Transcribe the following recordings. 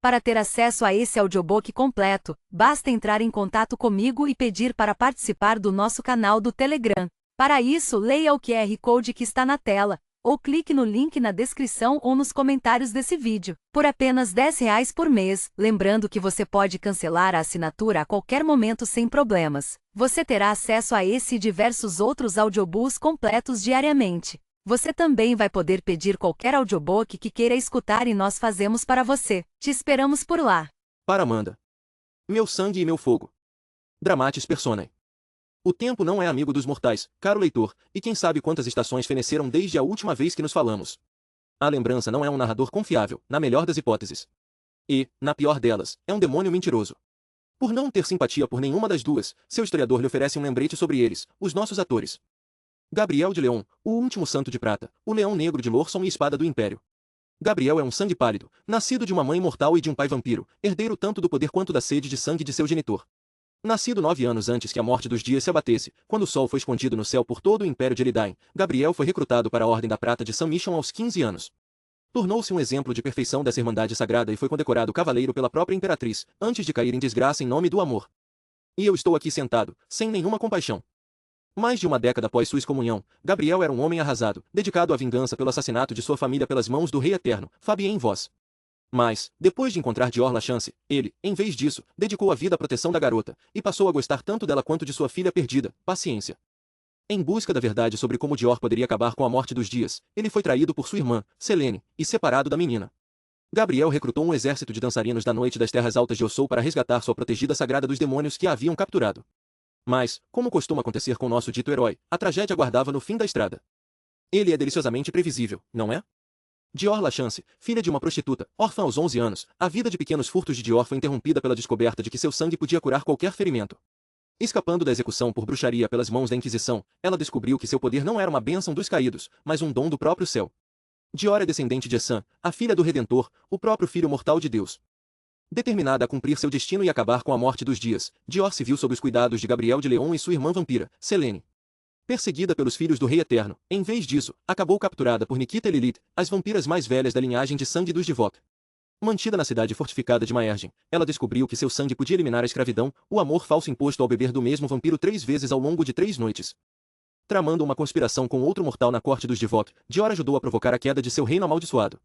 Para ter acesso a esse audiobook completo, basta entrar em contato comigo e pedir para participar do nosso canal do Telegram. Para isso, leia o QR Code que está na tela, ou clique no link na descrição ou nos comentários desse vídeo. Por apenas R$ 10 por mês, lembrando que você pode cancelar a assinatura a qualquer momento sem problemas. Você terá acesso a esse e diversos outros audiobooks completos diariamente. Você também vai poder pedir qualquer audiobook que queira escutar e nós fazemos para você. Te esperamos por lá. Para Amanda. Meu sangue e meu fogo. Dramatis Personae. O tempo não é amigo dos mortais, caro leitor, e quem sabe quantas estações feneceram desde a última vez que nos falamos. A lembrança não é um narrador confiável, na melhor das hipóteses. E, na pior delas, é um demônio mentiroso. Por não ter simpatia por nenhuma das duas, seu historiador lhe oferece um lembrete sobre eles, os nossos atores. Gabriel de Leon, o último santo de prata, o leão negro de Lorson e espada do Império. Gabriel é um sangue pálido, nascido de uma mãe mortal e de um pai vampiro, herdeiro tanto do poder quanto da sede de sangue de seu genitor. Nascido 9 anos antes que a morte dos dias se abatesse, quando o sol foi escondido no céu por todo o Império de Elidain, Gabriel foi recrutado para a Ordem da Prata de Sam Mission aos 15 anos. Tornou-se um exemplo de perfeição dessa irmandade sagrada e foi condecorado cavaleiro pela própria imperatriz, antes de cair em desgraça em nome do amor. E eu estou aqui sentado, sem nenhuma compaixão. Mais de uma década após sua excomunhão, Gabriel era um homem arrasado, dedicado à vingança pelo assassinato de sua família pelas mãos do Rei Eterno, Fabien Vos. Mas, depois de encontrar Dior Lachance, ele, em vez disso, dedicou a vida à proteção da garota, e passou a gostar tanto dela quanto de sua filha perdida, Paciência. Em busca da verdade sobre como Dior poderia acabar com a morte dos dias, ele foi traído por sua irmã, Selene, e separado da menina. Gabriel recrutou um exército de dançarinos da noite das terras altas de Ossou para resgatar sua protegida sagrada dos demônios que a haviam capturado. Mas, como costuma acontecer com nosso dito herói, a tragédia aguardava no fim da estrada. Ele é deliciosamente previsível, não é? Dior Lachance, filha de uma prostituta, órfã aos 11 anos, a vida de pequenos furtos de Dior foi interrompida pela descoberta de que seu sangue podia curar qualquer ferimento. Escapando da execução por bruxaria pelas mãos da Inquisição, ela descobriu que seu poder não era uma bênção dos caídos, mas um dom do próprio céu. Dior é descendente de Essan, a filha do Redentor, o próprio filho mortal de Deus. Determinada a cumprir seu destino e acabar com a morte dos dias, Dior se viu sob os cuidados de Gabriel de Leon e sua irmã vampira, Selene. Perseguida pelos filhos do Rei Eterno, em vez disso, acabou capturada por Nikita e Lilith, as vampiras mais velhas da linhagem de sangue dos Divok. Mantida na cidade fortificada de Maergen, ela descobriu que seu sangue podia eliminar a escravidão, o amor falso imposto ao beber do mesmo vampiro 3 vezes ao longo de 3 noites. Tramando uma conspiração com outro mortal na corte dos Divok, Dior ajudou a provocar a queda de seu reino amaldiçoado.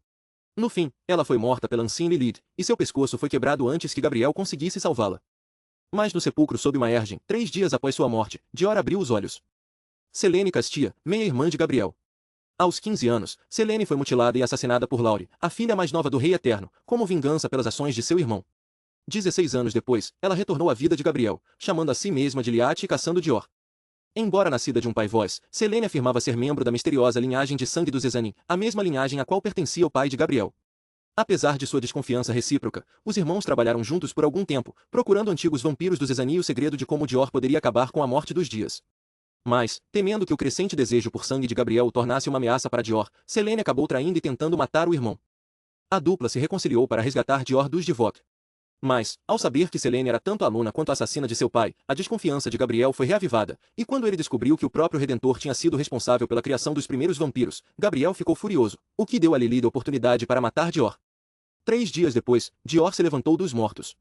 No fim, ela foi morta pela anciã Lilith, e seu pescoço foi quebrado antes que Gabriel conseguisse salvá-la. Mas no sepulcro sob Maergen, 3 dias após sua morte, Dior abriu os olhos. Selene Castia, meia-irmã de Gabriel. Aos 15 anos, Selene foi mutilada e assassinada por Laure, a filha mais nova do Rei Eterno, como vingança pelas ações de seu irmão. 16 anos depois, ela retornou à vida de Gabriel, chamando a si mesma de Liat e caçando Dior. Embora nascida de um pai voz, Selene afirmava ser membro da misteriosa linhagem de sangue dos Ezanin, a mesma linhagem a qual pertencia o pai de Gabriel. Apesar de sua desconfiança recíproca, os irmãos trabalharam juntos por algum tempo, procurando antigos vampiros dos Ezanin e o segredo de como Dior poderia acabar com a morte dos dias. Mas, temendo que o crescente desejo por sangue de Gabriel o tornasse uma ameaça para Dior, Selene acabou traindo e tentando matar o irmão. A dupla se reconciliou para resgatar Dior dos Divok. Mas, ao saber que Selene era tanto aluna quanto assassina de seu pai, a desconfiança de Gabriel foi reavivada, e quando ele descobriu que o próprio Redentor tinha sido responsável pela criação dos primeiros vampiros, Gabriel ficou furioso, o que deu a Lilith a oportunidade para matar Dior. 3 dias depois, Dior se levantou dos mortos.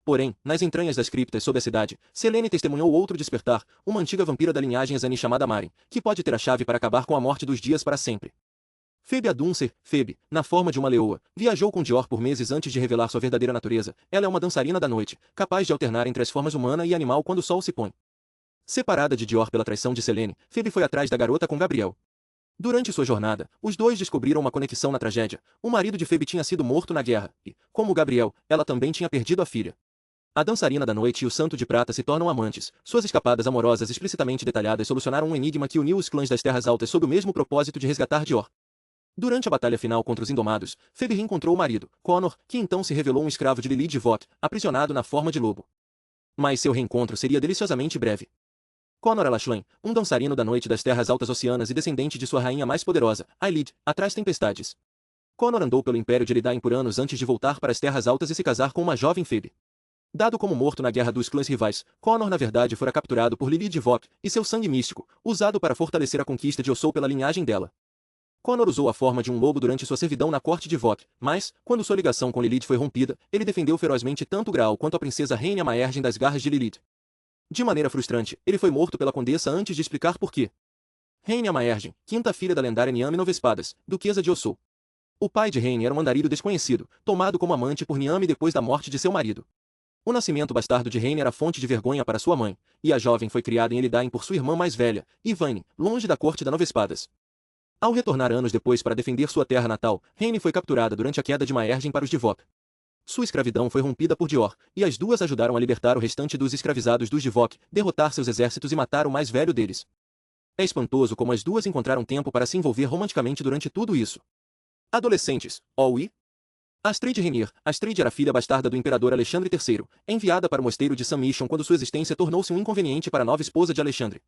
Porém, nas entranhas das criptas sob a cidade, Selene testemunhou outro despertar, uma antiga vampira da linhagem Ezani chamada Maren, que pode ter a chave para acabar com a morte dos dias para sempre. Febe Aduncer, Febe, na forma de uma leoa, viajou com Dior por meses antes de revelar sua verdadeira natureza. Ela é uma dançarina da noite, capaz de alternar entre as formas humana e animal quando o sol se põe. Separada de Dior pela traição de Selene, Febe foi atrás da garota com Gabriel. Durante sua jornada, os dois descobriram uma conexão na tragédia. O marido de Febe tinha sido morto na guerra, e, como Gabriel, ela também tinha perdido a filha. A dançarina da noite e o santo de prata se tornam amantes. Suas escapadas amorosas explicitamente detalhadas solucionaram um enigma que uniu os clãs das Terras Altas sob o mesmo propósito de resgatar Dior. Durante a batalha final contra os Indomados, Febe reencontrou o marido, Connor, que então se revelou um escravo de Lilith Divok, aprisionado na forma de lobo. Mas seu reencontro seria deliciosamente breve. Connor Alashlan, um dançarino da noite das Terras Altas Oceanas e descendente de sua rainha mais poderosa, Aelid, atrás tempestades. Connor andou pelo Império de Elidain por anos antes de voltar para as Terras Altas e se casar com uma jovem Febe. Dado como morto na guerra dos clãs rivais, Connor na verdade fora capturado por Lilith Divok, e seu sangue místico, usado para fortalecer a conquista de Ossou pela linhagem dela. Connor usou a forma de um lobo durante sua servidão na corte de Vok, mas, quando sua ligação com Lilith foi rompida, ele defendeu ferozmente tanto Graal quanto a princesa Rhaenyra Maergen das garras de Lilith. De maneira frustrante, ele foi morto pela condessa antes de explicar por quê. Rhaenyra Maergen, quinta filha da lendária Niame Nove Espadas, duquesa de Ossou. O pai de Rhaenyra era um andarilho desconhecido, tomado como amante por Niame depois da morte de seu marido. O nascimento bastardo de Rhaenyra era fonte de vergonha para sua mãe, e a jovem foi criada em Elidain por sua irmã mais velha, Yvaine, longe da corte da Nove Espadas. Ao retornar anos depois para defender sua terra natal, Rhaenys foi capturada durante a queda de Maergen para os Divok. Sua escravidão foi rompida por Dior, e as duas ajudaram a libertar o restante dos escravizados dos Divok, derrotar seus exércitos e matar o mais velho deles. É espantoso como as duas encontraram tempo para se envolver romanticamente durante tudo isso. Adolescentes, oui? Astrid Rhaenyra. Astrid era filha bastarda do imperador Alexandre III, enviada para o mosteiro de Samishon quando sua existência tornou-se um inconveniente para a nova esposa de Alexandre.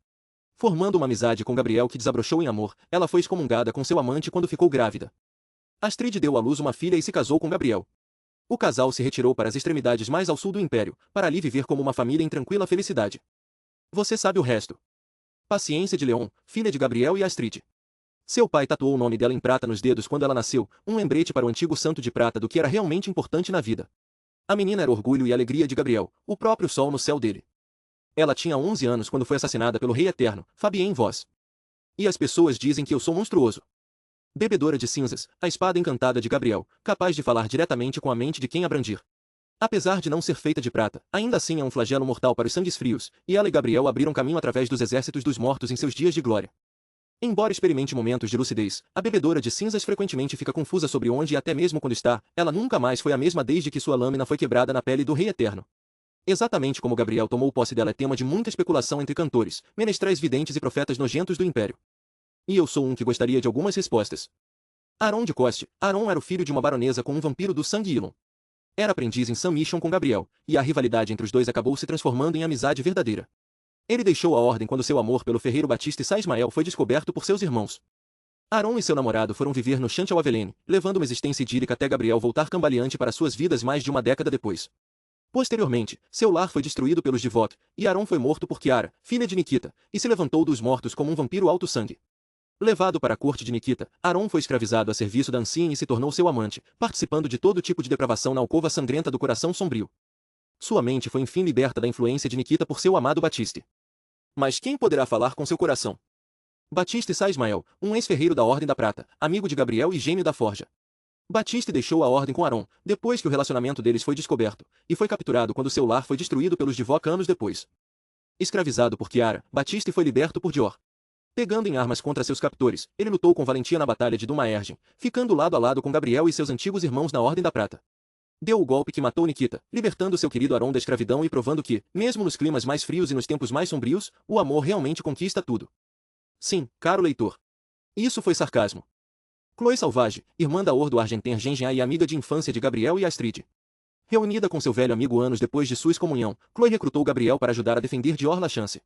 Formando uma amizade com Gabriel que desabrochou em amor, ela foi excomungada com seu amante quando ficou grávida. Astrid deu à luz uma filha e se casou com Gabriel. O casal se retirou para as extremidades mais ao sul do império, para ali viver como uma família em tranquila felicidade. Você sabe o resto. Paciência de Leon, filha de Gabriel e Astrid. Seu pai tatuou o nome dela em prata nos dedos quando ela nasceu, um lembrete para o antigo santo de prata do que era realmente importante na vida. A menina era orgulho e alegria de Gabriel, o próprio sol no céu dele. Ela tinha 11 anos quando foi assassinada pelo Rei Eterno, Fabien Vos. E as pessoas dizem que eu sou monstruoso. Bebedora de cinzas, a espada encantada de Gabriel, capaz de falar diretamente com a mente de quem a brandir. Apesar de não ser feita de prata, ainda assim é um flagelo mortal para os sangues frios, e ela e Gabriel abriram caminho através dos exércitos dos mortos em seus dias de glória. Embora experimente momentos de lucidez, a bebedora de cinzas frequentemente fica confusa sobre onde e até mesmo quando está, ela nunca mais foi a mesma desde que sua lâmina foi quebrada na pele do Rei Eterno. Exatamente como Gabriel tomou posse dela é tema de muita especulação entre cantores, menestréis videntes e profetas nojentos do Império. E eu sou um que gostaria de algumas respostas. Aron de Coste. Aron era o filho de uma baronesa com um vampiro do sangue Ilon. Era aprendiz em Samishon com Gabriel, e a rivalidade entre os dois acabou se transformando em amizade verdadeira. Ele deixou a ordem quando seu amor pelo ferreiro Batista e Saismael foi descoberto por seus irmãos. Aron e seu namorado foram viver no Chantal Avelene, levando uma existência idílica até Gabriel voltar cambaleante para suas vidas mais de uma década depois. Posteriormente, seu lar foi destruído pelos Divok, e Aron foi morto por Kiara, filha de Nikita, e se levantou dos mortos como um vampiro alto-sangue. Levado para a corte de Nikita, Aron foi escravizado a serviço da Ancien e se tornou seu amante, participando de todo tipo de depravação na alcova sangrenta do coração sombrio. Sua mente foi enfim liberta da influência de Nikita por seu amado Batiste. Mas quem poderá falar com seu coração? Batiste Saismael, um ex-ferreiro da Ordem da Prata, amigo de Gabriel e gêmeo da Forja. Batiste deixou a ordem com Aron, depois que o relacionamento deles foi descoberto, e foi capturado quando seu lar foi destruído pelos Divok anos depois. Escravizado por Kiara, Batiste foi liberto por Dior. Pegando em armas contra seus captores, ele lutou com valentia na batalha de Dumaergen, ficando lado a lado com Gabriel e seus antigos irmãos na Ordem da Prata. Deu o golpe que matou Nikita, libertando seu querido Aron da escravidão e provando que, mesmo nos climas mais frios e nos tempos mais sombrios, o amor realmente conquista tudo. Sim, caro leitor. Isso foi sarcasmo. Chloe Salvage, irmã da Ordo Argenten Gengen e amiga de infância de Gabriel e Astrid. Reunida com seu velho amigo anos depois de sua excomunhão, Chloe recrutou Gabriel para ajudar a defender Dior Lachance.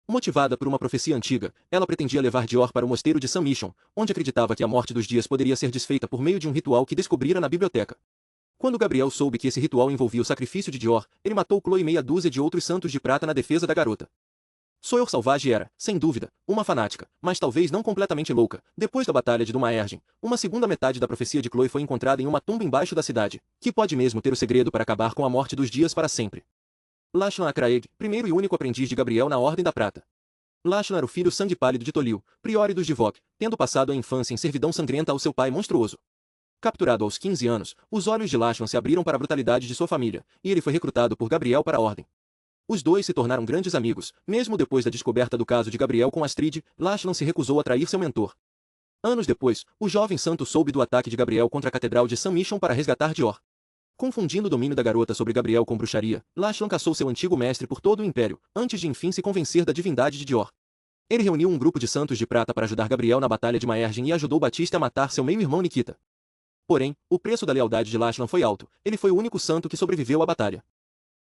Motivada por uma profecia antiga, ela pretendia levar Dior para o mosteiro de Samishon, onde acreditava que a morte dos dias poderia ser desfeita por meio de um ritual que descobrira na biblioteca. Quando Gabriel soube que esse ritual envolvia o sacrifício de Dior, ele matou Chloe e meia dúzia de outros santos de prata na defesa da garota. Sawyer Salvage era, sem dúvida, uma fanática, mas talvez não completamente louca. Depois da batalha de Dumaergen, uma segunda metade da profecia de Chloe foi encontrada em uma tumba embaixo da cidade, que pode mesmo ter o segredo para acabar com a morte dos dias para sempre. Lachlan Akraeg, primeiro e único aprendiz de Gabriel na Ordem da Prata. Lachlan era o filho sangue pálido de Tolil, priore dos Divok, tendo passado a infância em servidão sangrenta ao seu pai monstruoso. Capturado aos 15 anos, os olhos de Lachlan se abriram para a brutalidade de sua família, e ele foi recrutado por Gabriel para a Ordem. Os dois se tornaram grandes amigos, mesmo depois da descoberta do caso de Gabriel com Astrid, Lachlan se recusou a trair seu mentor. Anos depois, o jovem santo soube do ataque de Gabriel contra a Catedral de Samishon para resgatar Dior. Confundindo o domínio da garota sobre Gabriel com bruxaria, Lachlan caçou seu antigo mestre por todo o Império, antes de enfim se convencer da divindade de Dior. Ele reuniu um grupo de santos de prata para ajudar Gabriel na Batalha de Maergen e ajudou Batista a matar seu meio-irmão Nikita. Porém, o preço da lealdade de Lachlan foi alto, ele foi o único santo que sobreviveu à batalha.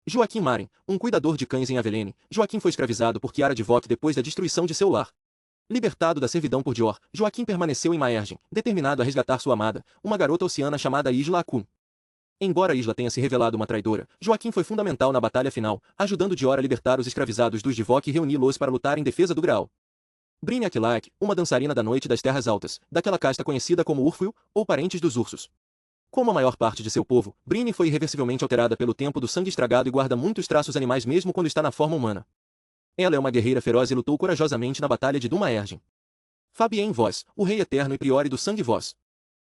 Joaquim Maren, um cuidador de cães em Avelene, Joaquim foi escravizado por Kiara de Vok depois da destruição de seu lar. Libertado da servidão por Dior, Joaquim permaneceu em Maergen, determinado a resgatar sua amada, uma garota oceana chamada Isla Akun. Embora Isla tenha se revelado uma traidora, Joaquim foi fundamental na batalha final, ajudando Dior a libertar os escravizados dos Divok e reuni-los para lutar em defesa do Graal. Brine Aquilaic, uma dançarina da noite das terras altas, daquela casta conhecida como Urfuil, ou parentes dos ursos. Como a maior parte de seu povo, Brine foi irreversivelmente alterada pelo tempo do sangue estragado e guarda muitos traços animais mesmo quando está na forma humana. Ela é uma guerreira feroz e lutou corajosamente na batalha de Dumaergin. Fabien Vos, o rei eterno e priori do sangue Vos.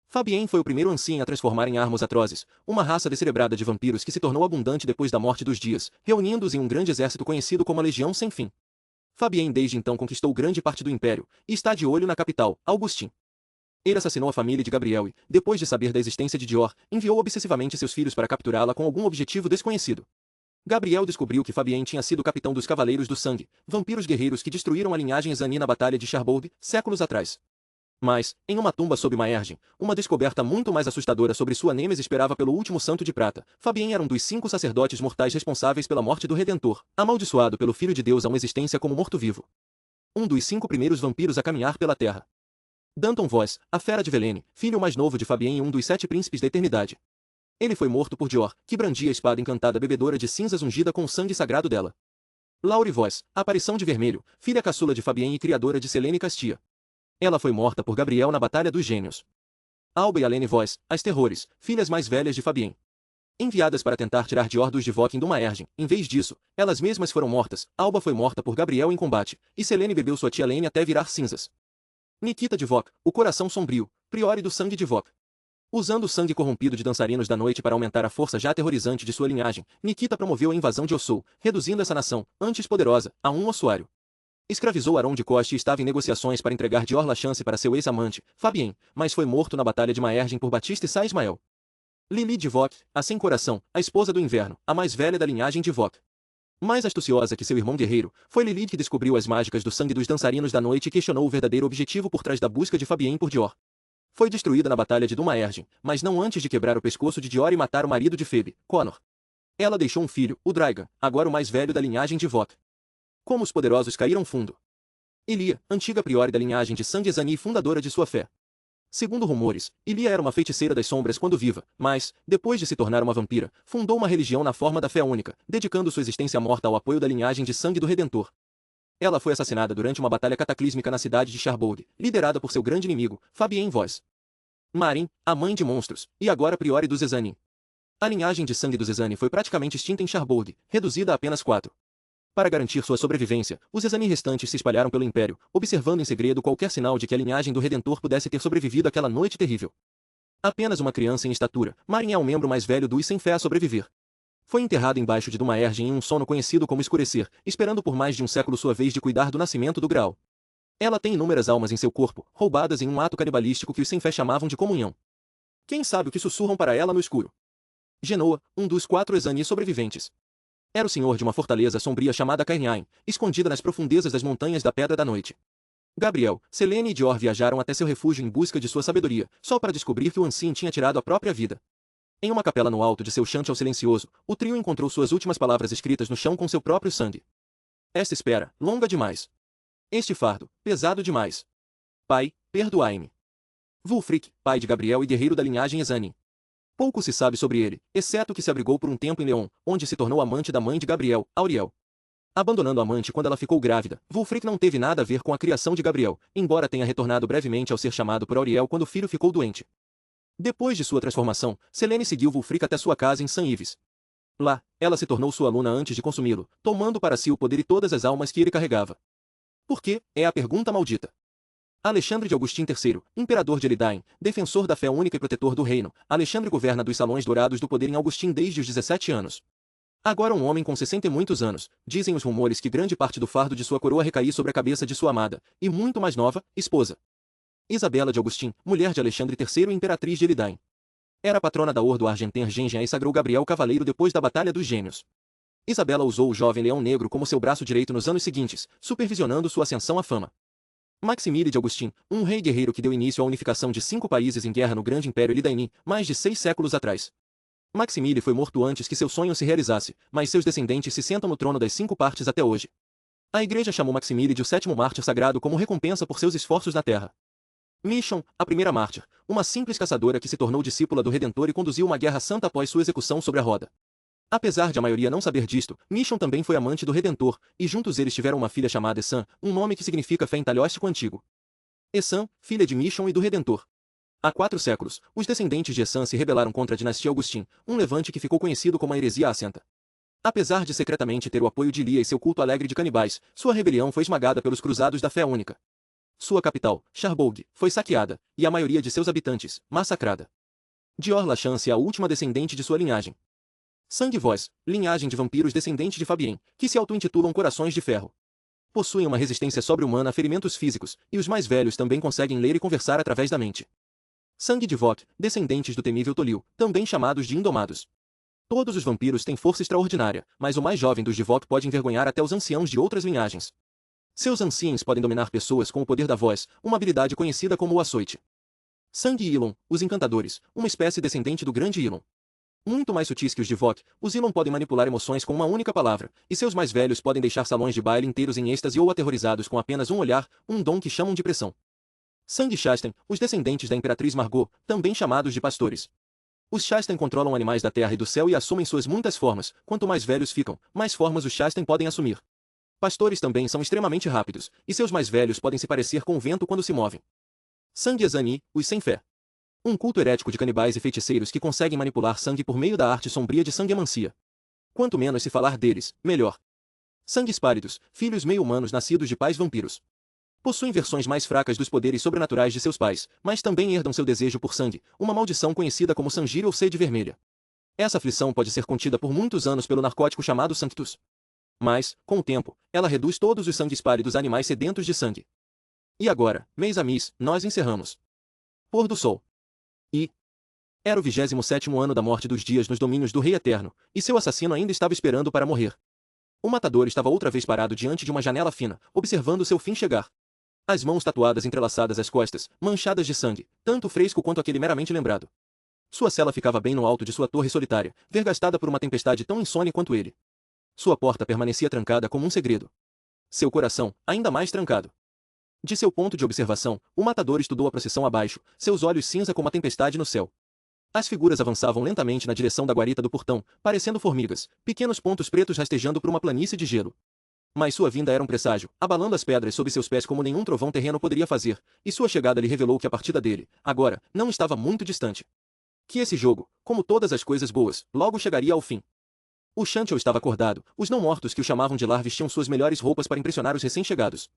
Fabien foi o primeiro ancião a transformar em Armos atrozes, uma raça descerebrada de vampiros que se tornou abundante depois da morte dos dias, reunindo-os em um grande exército conhecido como a Legião Sem Fim. Fabien desde então conquistou grande parte do império, e está de olho na capital, Augustin. Ele assassinou a família de Gabriel e, depois de saber da existência de Dior, enviou obsessivamente seus filhos para capturá-la com algum objetivo desconhecido. Gabriel descobriu que Fabien tinha sido capitão dos Cavaleiros do Sangue, vampiros guerreiros que destruíram a linhagem Zani na Batalha de Cherbourg, séculos atrás. Mas, em uma tumba sob Maergin, uma descoberta muito mais assustadora sobre sua nêmesis esperava pelo último santo de prata. Fabien era um dos 5 sacerdotes mortais responsáveis pela morte do Redentor, amaldiçoado pelo Filho de Deus a uma existência como morto-vivo. Um dos 5 primeiros vampiros a caminhar pela Terra. Danton Vos, a Fera de Velene, filho mais novo de Fabien e um dos 7 príncipes da eternidade. Ele foi morto por Dior, que brandia a espada encantada bebedora de cinzas ungida com o sangue sagrado dela. Laure Vos, a aparição de Vermelho, filha caçula de Fabien e criadora de Selene Castia. Ela foi morta por Gabriel na Batalha dos Gênios. Alba e Alene Vos, as Terrores, filhas mais velhas de Fabien. Enviadas para tentar tirar Dior dos Divock em Dumaergin, em vez disso, elas mesmas foram mortas. Alba foi morta por Gabriel em combate, e Selene bebeu sua tia Alene até virar cinzas. Nikita Divock, o coração sombrio, priori do sangue Divock. Usando o sangue corrompido de dançarinos da noite para aumentar a força já aterrorizante de sua linhagem, Nikita promoveu a invasão de Ossou, reduzindo essa nação, antes poderosa, a um ossuário. Escravizou Aron de Coste e estava em negociações para entregar Dior La Chance para seu ex-amante, Fabien, mas foi morto na Batalha de Maergin por Batista e Sa Ismael. Lili Divock, a sem coração, a esposa do inverno, a mais velha da linhagem Divock. Mais astuciosa que seu irmão guerreiro, foi Lilith que descobriu as mágicas do sangue dos dançarinos da noite e questionou o verdadeiro objetivo por trás da busca de Fabien por Dior. Foi destruída na Batalha de Dumaergin, mas não antes de quebrar o pescoço de Dior e matar o marido de Febe, Conor. Ela deixou um filho, o Draigan, agora o mais velho da linhagem Divock. Como os poderosos caíram fundo. Ilia, antiga priori da linhagem de Sangue Zani e fundadora de sua fé. Segundo rumores, Ilia era uma feiticeira das sombras quando viva, mas, depois de se tornar uma vampira, fundou uma religião na forma da fé única, dedicando sua existência morta ao apoio da linhagem de sangue do Redentor. Ela foi assassinada durante uma batalha cataclísmica na cidade de Cherbourg, liderada por seu grande inimigo, Fabien Vos. Marin, a mãe de monstros, e agora priori dos Zezanin. A linhagem de sangue dos Zezanin foi praticamente extinta em Cherbourg, reduzida a apenas 4. Para garantir sua sobrevivência, os Zezanin restantes se espalharam pelo Império, observando em segredo qualquer sinal de que a linhagem do Redentor pudesse ter sobrevivido àquela noite terrível. Apenas uma criança em estatura, Marin é o membro mais velho dos Sem Fé a sobreviver. Foi enterrado embaixo de Dumaergin em um sono conhecido como escurecer, esperando por mais de um século sua vez de cuidar do nascimento do Graal. Ela tem inúmeras almas em seu corpo, roubadas em um ato canibalístico que os Sem Fé chamavam de comunhão. Quem sabe o que sussurram para ela no escuro? Genoa, um dos 4 Ezani sobreviventes. Era o senhor de uma fortaleza sombria chamada Cairnhain, escondida nas profundezas das montanhas da Pedra da Noite. Gabriel, Selene e Dior viajaram até seu refúgio em busca de sua sabedoria, só para descobrir que o ancião tinha tirado a própria vida. Em uma capela no alto de seu Chantel silencioso, o trio encontrou suas últimas palavras escritas no chão com seu próprio sangue. Esta espera, longa demais. Este fardo, pesado demais. Pai, perdoai-me. Wulfric, pai de Gabriel e guerreiro da linhagem Ezani. Pouco se sabe sobre ele, exceto que se abrigou por um tempo em León, onde se tornou amante da mãe de Gabriel, Auriel. Abandonando a amante quando ela ficou grávida, Wulfric não teve nada a ver com a criação de Gabriel, embora tenha retornado brevemente ao ser chamado por Auriel quando o filho ficou doente. Depois de sua transformação, Selene seguiu Wulfric até sua casa em Saint-Yves. Lá, ela se tornou sua aluna antes de consumi-lo, tomando para si o poder e todas as almas que ele carregava. Por quê? É a pergunta maldita. Alexandre de Augustin III, imperador de Elidain, defensor da fé única e protetor do reino, Alexandre governa dos salões dourados do poder em Augustin desde os 17 anos. Agora um homem com 60 e muitos anos, dizem os rumores que grande parte do fardo de sua coroa recaía sobre a cabeça de sua amada, e muito mais nova, esposa. Isabela de Augustin, mulher de Alexandre III e imperatriz de Elidain. Era patrona da Ordo Argentin Gengen e sagrou Gabriel cavaleiro depois da Batalha dos Gêmeos. Isabela usou o jovem leão negro como seu braço direito nos anos seguintes, supervisionando sua ascensão à fama. Maximile de Augustin, um rei guerreiro que deu início à unificação de 5 países em guerra no Grande Império Elidaini, mais de 6 séculos atrás. Maximile foi morto antes que seu sonho se realizasse, mas seus descendentes se sentam no trono das 5 partes até hoje. A igreja chamou Maximile de o 7º mártir sagrado como recompensa por seus esforços na terra. Mission, a primeira mártir, uma simples caçadora que se tornou discípula do Redentor e conduziu uma guerra santa após sua execução sobre a roda. Apesar de a maioria não saber disto, Mission também foi amante do Redentor, e juntos eles tiveram uma filha chamada Essan, um nome que significa fé em talhóstico antigo. Essan, filha de Mission e do Redentor. Há 4 séculos, os descendentes de Essan se rebelaram contra a dinastia Augustin, um levante que ficou conhecido como a heresia assenta. Apesar de secretamente ter o apoio de Lia e seu culto alegre de canibais, sua rebelião foi esmagada pelos cruzados da fé única. Sua capital, Cherbourg, foi saqueada, e a maioria de seus habitantes, massacrada. Dior Lachance é a última descendente de sua linhagem. Sangue Voz, linhagem de vampiros descendentes de Fabien, que se auto-intitulam Corações de Ferro. Possuem uma resistência sobre-humana a ferimentos físicos, e os mais velhos também conseguem ler e conversar através da mente. Sangue de Vok, descendentes do temível Tolil, também chamados de Indomados. Todos os vampiros têm força extraordinária, mas o mais jovem dos de Vok pode envergonhar até os anciãos de outras linhagens. Seus anciãos podem dominar pessoas com o poder da voz, uma habilidade conhecida como o açoite. Sangue Ilon, os encantadores, uma espécie descendente do grande Ilon. Muito mais sutis que os de Vok, os Ilon podem manipular emoções com uma única palavra, e seus mais velhos podem deixar salões de baile inteiros em êxtase ou aterrorizados com apenas um olhar, um dom que chamam de pressão. Sangue Shasten, os descendentes da Imperatriz Margot, também chamados de pastores. Os Shasten controlam animais da terra e do céu e assumem suas muitas formas. Quanto mais velhos ficam, mais formas os Shasten podem assumir. Pastores também são extremamente rápidos, e seus mais velhos podem se parecer com o vento quando se movem. Sangue Ezani, os sem fé. Um culto herético de canibais e feiticeiros que conseguem manipular sangue por meio da arte sombria de sanguemancia. Quanto menos se falar deles, melhor. Sangue Espáridos, filhos meio-humanos nascidos de pais vampiros. Possuem versões mais fracas dos poderes sobrenaturais de seus pais, mas também herdam seu desejo por sangue, uma maldição conhecida como Sangir ou Sede Vermelha. Essa aflição pode ser contida por muitos anos pelo narcótico chamado Sanctus. Mas, com o tempo, ela reduz todos os sangues pálidos a animais sedentos de sangue. E agora, mês a mês, nós encerramos. Pôr do Sol. Era o 27º ano da morte dos dias nos domínios do Rei Eterno, e seu assassino ainda estava esperando para morrer. O matador estava outra vez parado diante de uma janela fina, observando seu fim chegar. As mãos tatuadas entrelaçadas às costas, manchadas de sangue, tanto fresco quanto aquele meramente lembrado. Sua cela ficava bem no alto de sua torre solitária, vergastada por uma tempestade tão insone quanto ele. Sua porta permanecia trancada como um segredo. Seu coração, ainda mais trancado. De seu ponto de observação, o matador estudou a procissão abaixo, seus olhos cinza como a tempestade no céu. As figuras avançavam lentamente na direção da guarita do portão, parecendo formigas, pequenos pontos pretos rastejando por uma planície de gelo. Mas sua vinda era um presságio, abalando as pedras sob seus pés como nenhum trovão terreno poderia fazer, e sua chegada lhe revelou que a partida dele, agora, não estava muito distante. Que esse jogo, como todas as coisas boas, logo chegaria ao fim. O Chantel estava acordado, os não-mortos que o chamavam de Lar vestiam suas melhores roupas para impressionar os recém-chegados.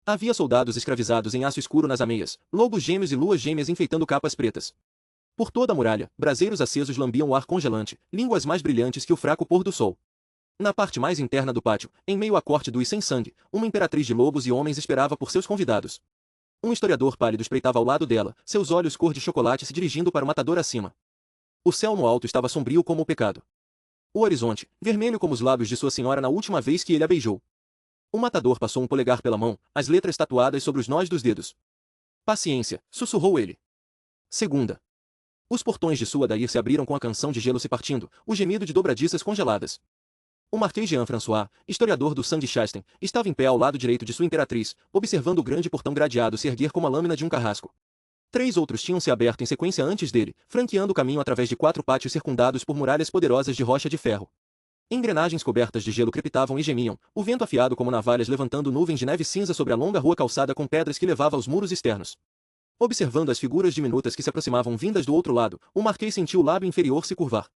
Havia soldados escravizados em aço escuro nas ameias, lobos gêmeos e luas gêmeas enfeitando capas pretas. Por toda a muralha, braseiros acesos lambiam o ar congelante, línguas mais brilhantes que o fraco pôr do sol. Na parte mais interna do pátio, em meio à corte dos sem-sangue, uma imperatriz de lobos e homens esperava por seus convidados. Um historiador pálido espreitava ao lado dela, seus olhos cor de chocolate se dirigindo para o matador acima. O céu no alto estava sombrio como o pecado. O horizonte, vermelho como os lábios de sua senhora na última vez que ele a beijou. O matador passou um polegar pela mão, as letras tatuadas sobre os nós dos dedos. Paciência, sussurrou ele. Segunda. Os portões de sua Dair se abriram com a canção de gelo se partindo, o gemido de dobradiças congeladas. O Marquês Jean-François, historiador do sangue Chasten, estava em pé ao lado direito de sua imperatriz, observando o grande portão gradeado se erguer como a lâmina de um carrasco. 3 outros tinham se aberto em sequência antes dele, franqueando o caminho através de 4 pátios circundados por muralhas poderosas de rocha de ferro. Engrenagens cobertas de gelo crepitavam e gemiam, o vento afiado como navalhas levantando nuvens de neve cinza sobre a longa rua calçada com pedras que levava aos muros externos. Observando as figuras diminutas que se aproximavam vindas do outro lado, o Marquês sentiu o lábio inferior se curvar.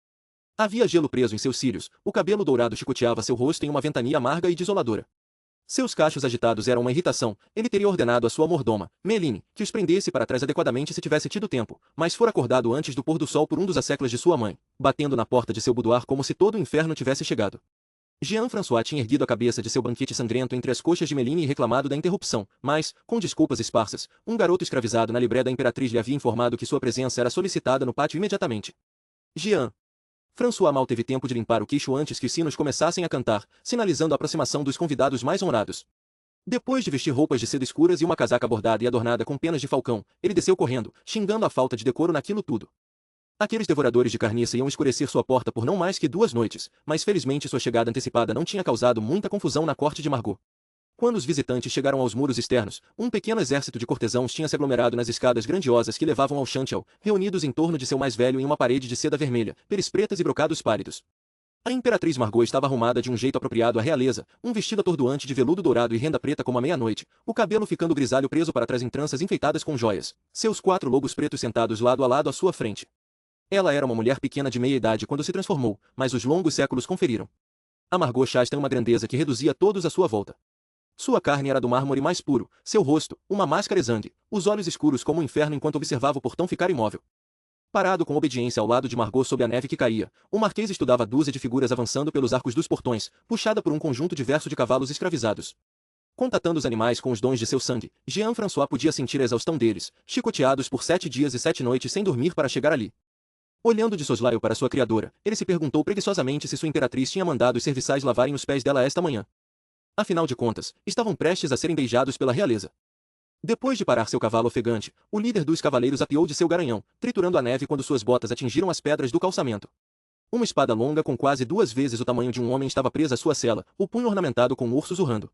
Havia gelo preso em seus cílios, o cabelo dourado chicoteava seu rosto em uma ventania amarga e desoladora. Seus cachos agitados eram uma irritação, ele teria ordenado à sua mordoma, Meline, que os prendesse para trás adequadamente se tivesse tido tempo, mas fora acordado antes do pôr do sol por um dos asseclas de sua mãe, batendo na porta de seu boudoir como se todo o inferno tivesse chegado. Jean-François tinha erguido a cabeça de seu banquete sangrento entre as coxas de Meline e reclamado da interrupção, mas, com desculpas esparsas, um garoto escravizado na libré da imperatriz lhe havia informado que sua presença era solicitada no pátio imediatamente. François mal teve tempo de limpar o queixo antes que os sinos começassem a cantar, sinalizando a aproximação dos convidados mais honrados. Depois de vestir roupas de seda escuras e uma casaca bordada e adornada com penas de falcão, ele desceu correndo, xingando a falta de decoro naquilo tudo. Aqueles devoradores de carniça iam escurecer sua porta por não mais que 2 noites, mas felizmente sua chegada antecipada não tinha causado muita confusão na corte de Margot. Quando os visitantes chegaram aos muros externos, um pequeno exército de cortesãos tinha se aglomerado nas escadas grandiosas que levavam ao Chantel, reunidos em torno de seu mais velho em uma parede de seda vermelha, peles pretas e brocados pálidos. A imperatriz Margot estava arrumada de um jeito apropriado à realeza, um vestido atordoante de veludo dourado e renda preta como a meia-noite, o cabelo ficando grisalho preso para trás em tranças enfeitadas com joias, seus 4 lobos pretos sentados lado a lado à sua frente. Ela era uma mulher pequena de meia-idade quando se transformou, mas os longos séculos conferiram a Margot Chastain uma grandeza que reduzia todos à sua volta. Sua carne era do mármore mais puro, seu rosto, uma máscara exangue, os olhos escuros como o inferno enquanto observava o portão ficar imóvel. Parado com obediência ao lado de Margot sob a neve que caía, o marquês estudava a dúzia de figuras avançando pelos arcos dos portões, puxada por um conjunto diverso de cavalos escravizados. Contatando os animais com os dons de seu sangue, Jean-François podia sentir a exaustão deles, chicoteados por 7 dias e 7 noites sem dormir para chegar ali. Olhando de soslaio para sua criadora, ele se perguntou preguiçosamente se sua imperatriz tinha mandado os serviçais lavarem os pés dela esta manhã. Afinal de contas, estavam prestes a serem beijados pela realeza. Depois de parar seu cavalo ofegante, o líder dos cavaleiros apeou de seu garanhão, triturando a neve quando suas botas atingiram as pedras do calçamento. Uma espada longa com quase 2 vezes o tamanho de um homem estava presa à sua sela, o punho ornamentado com um urso urrando.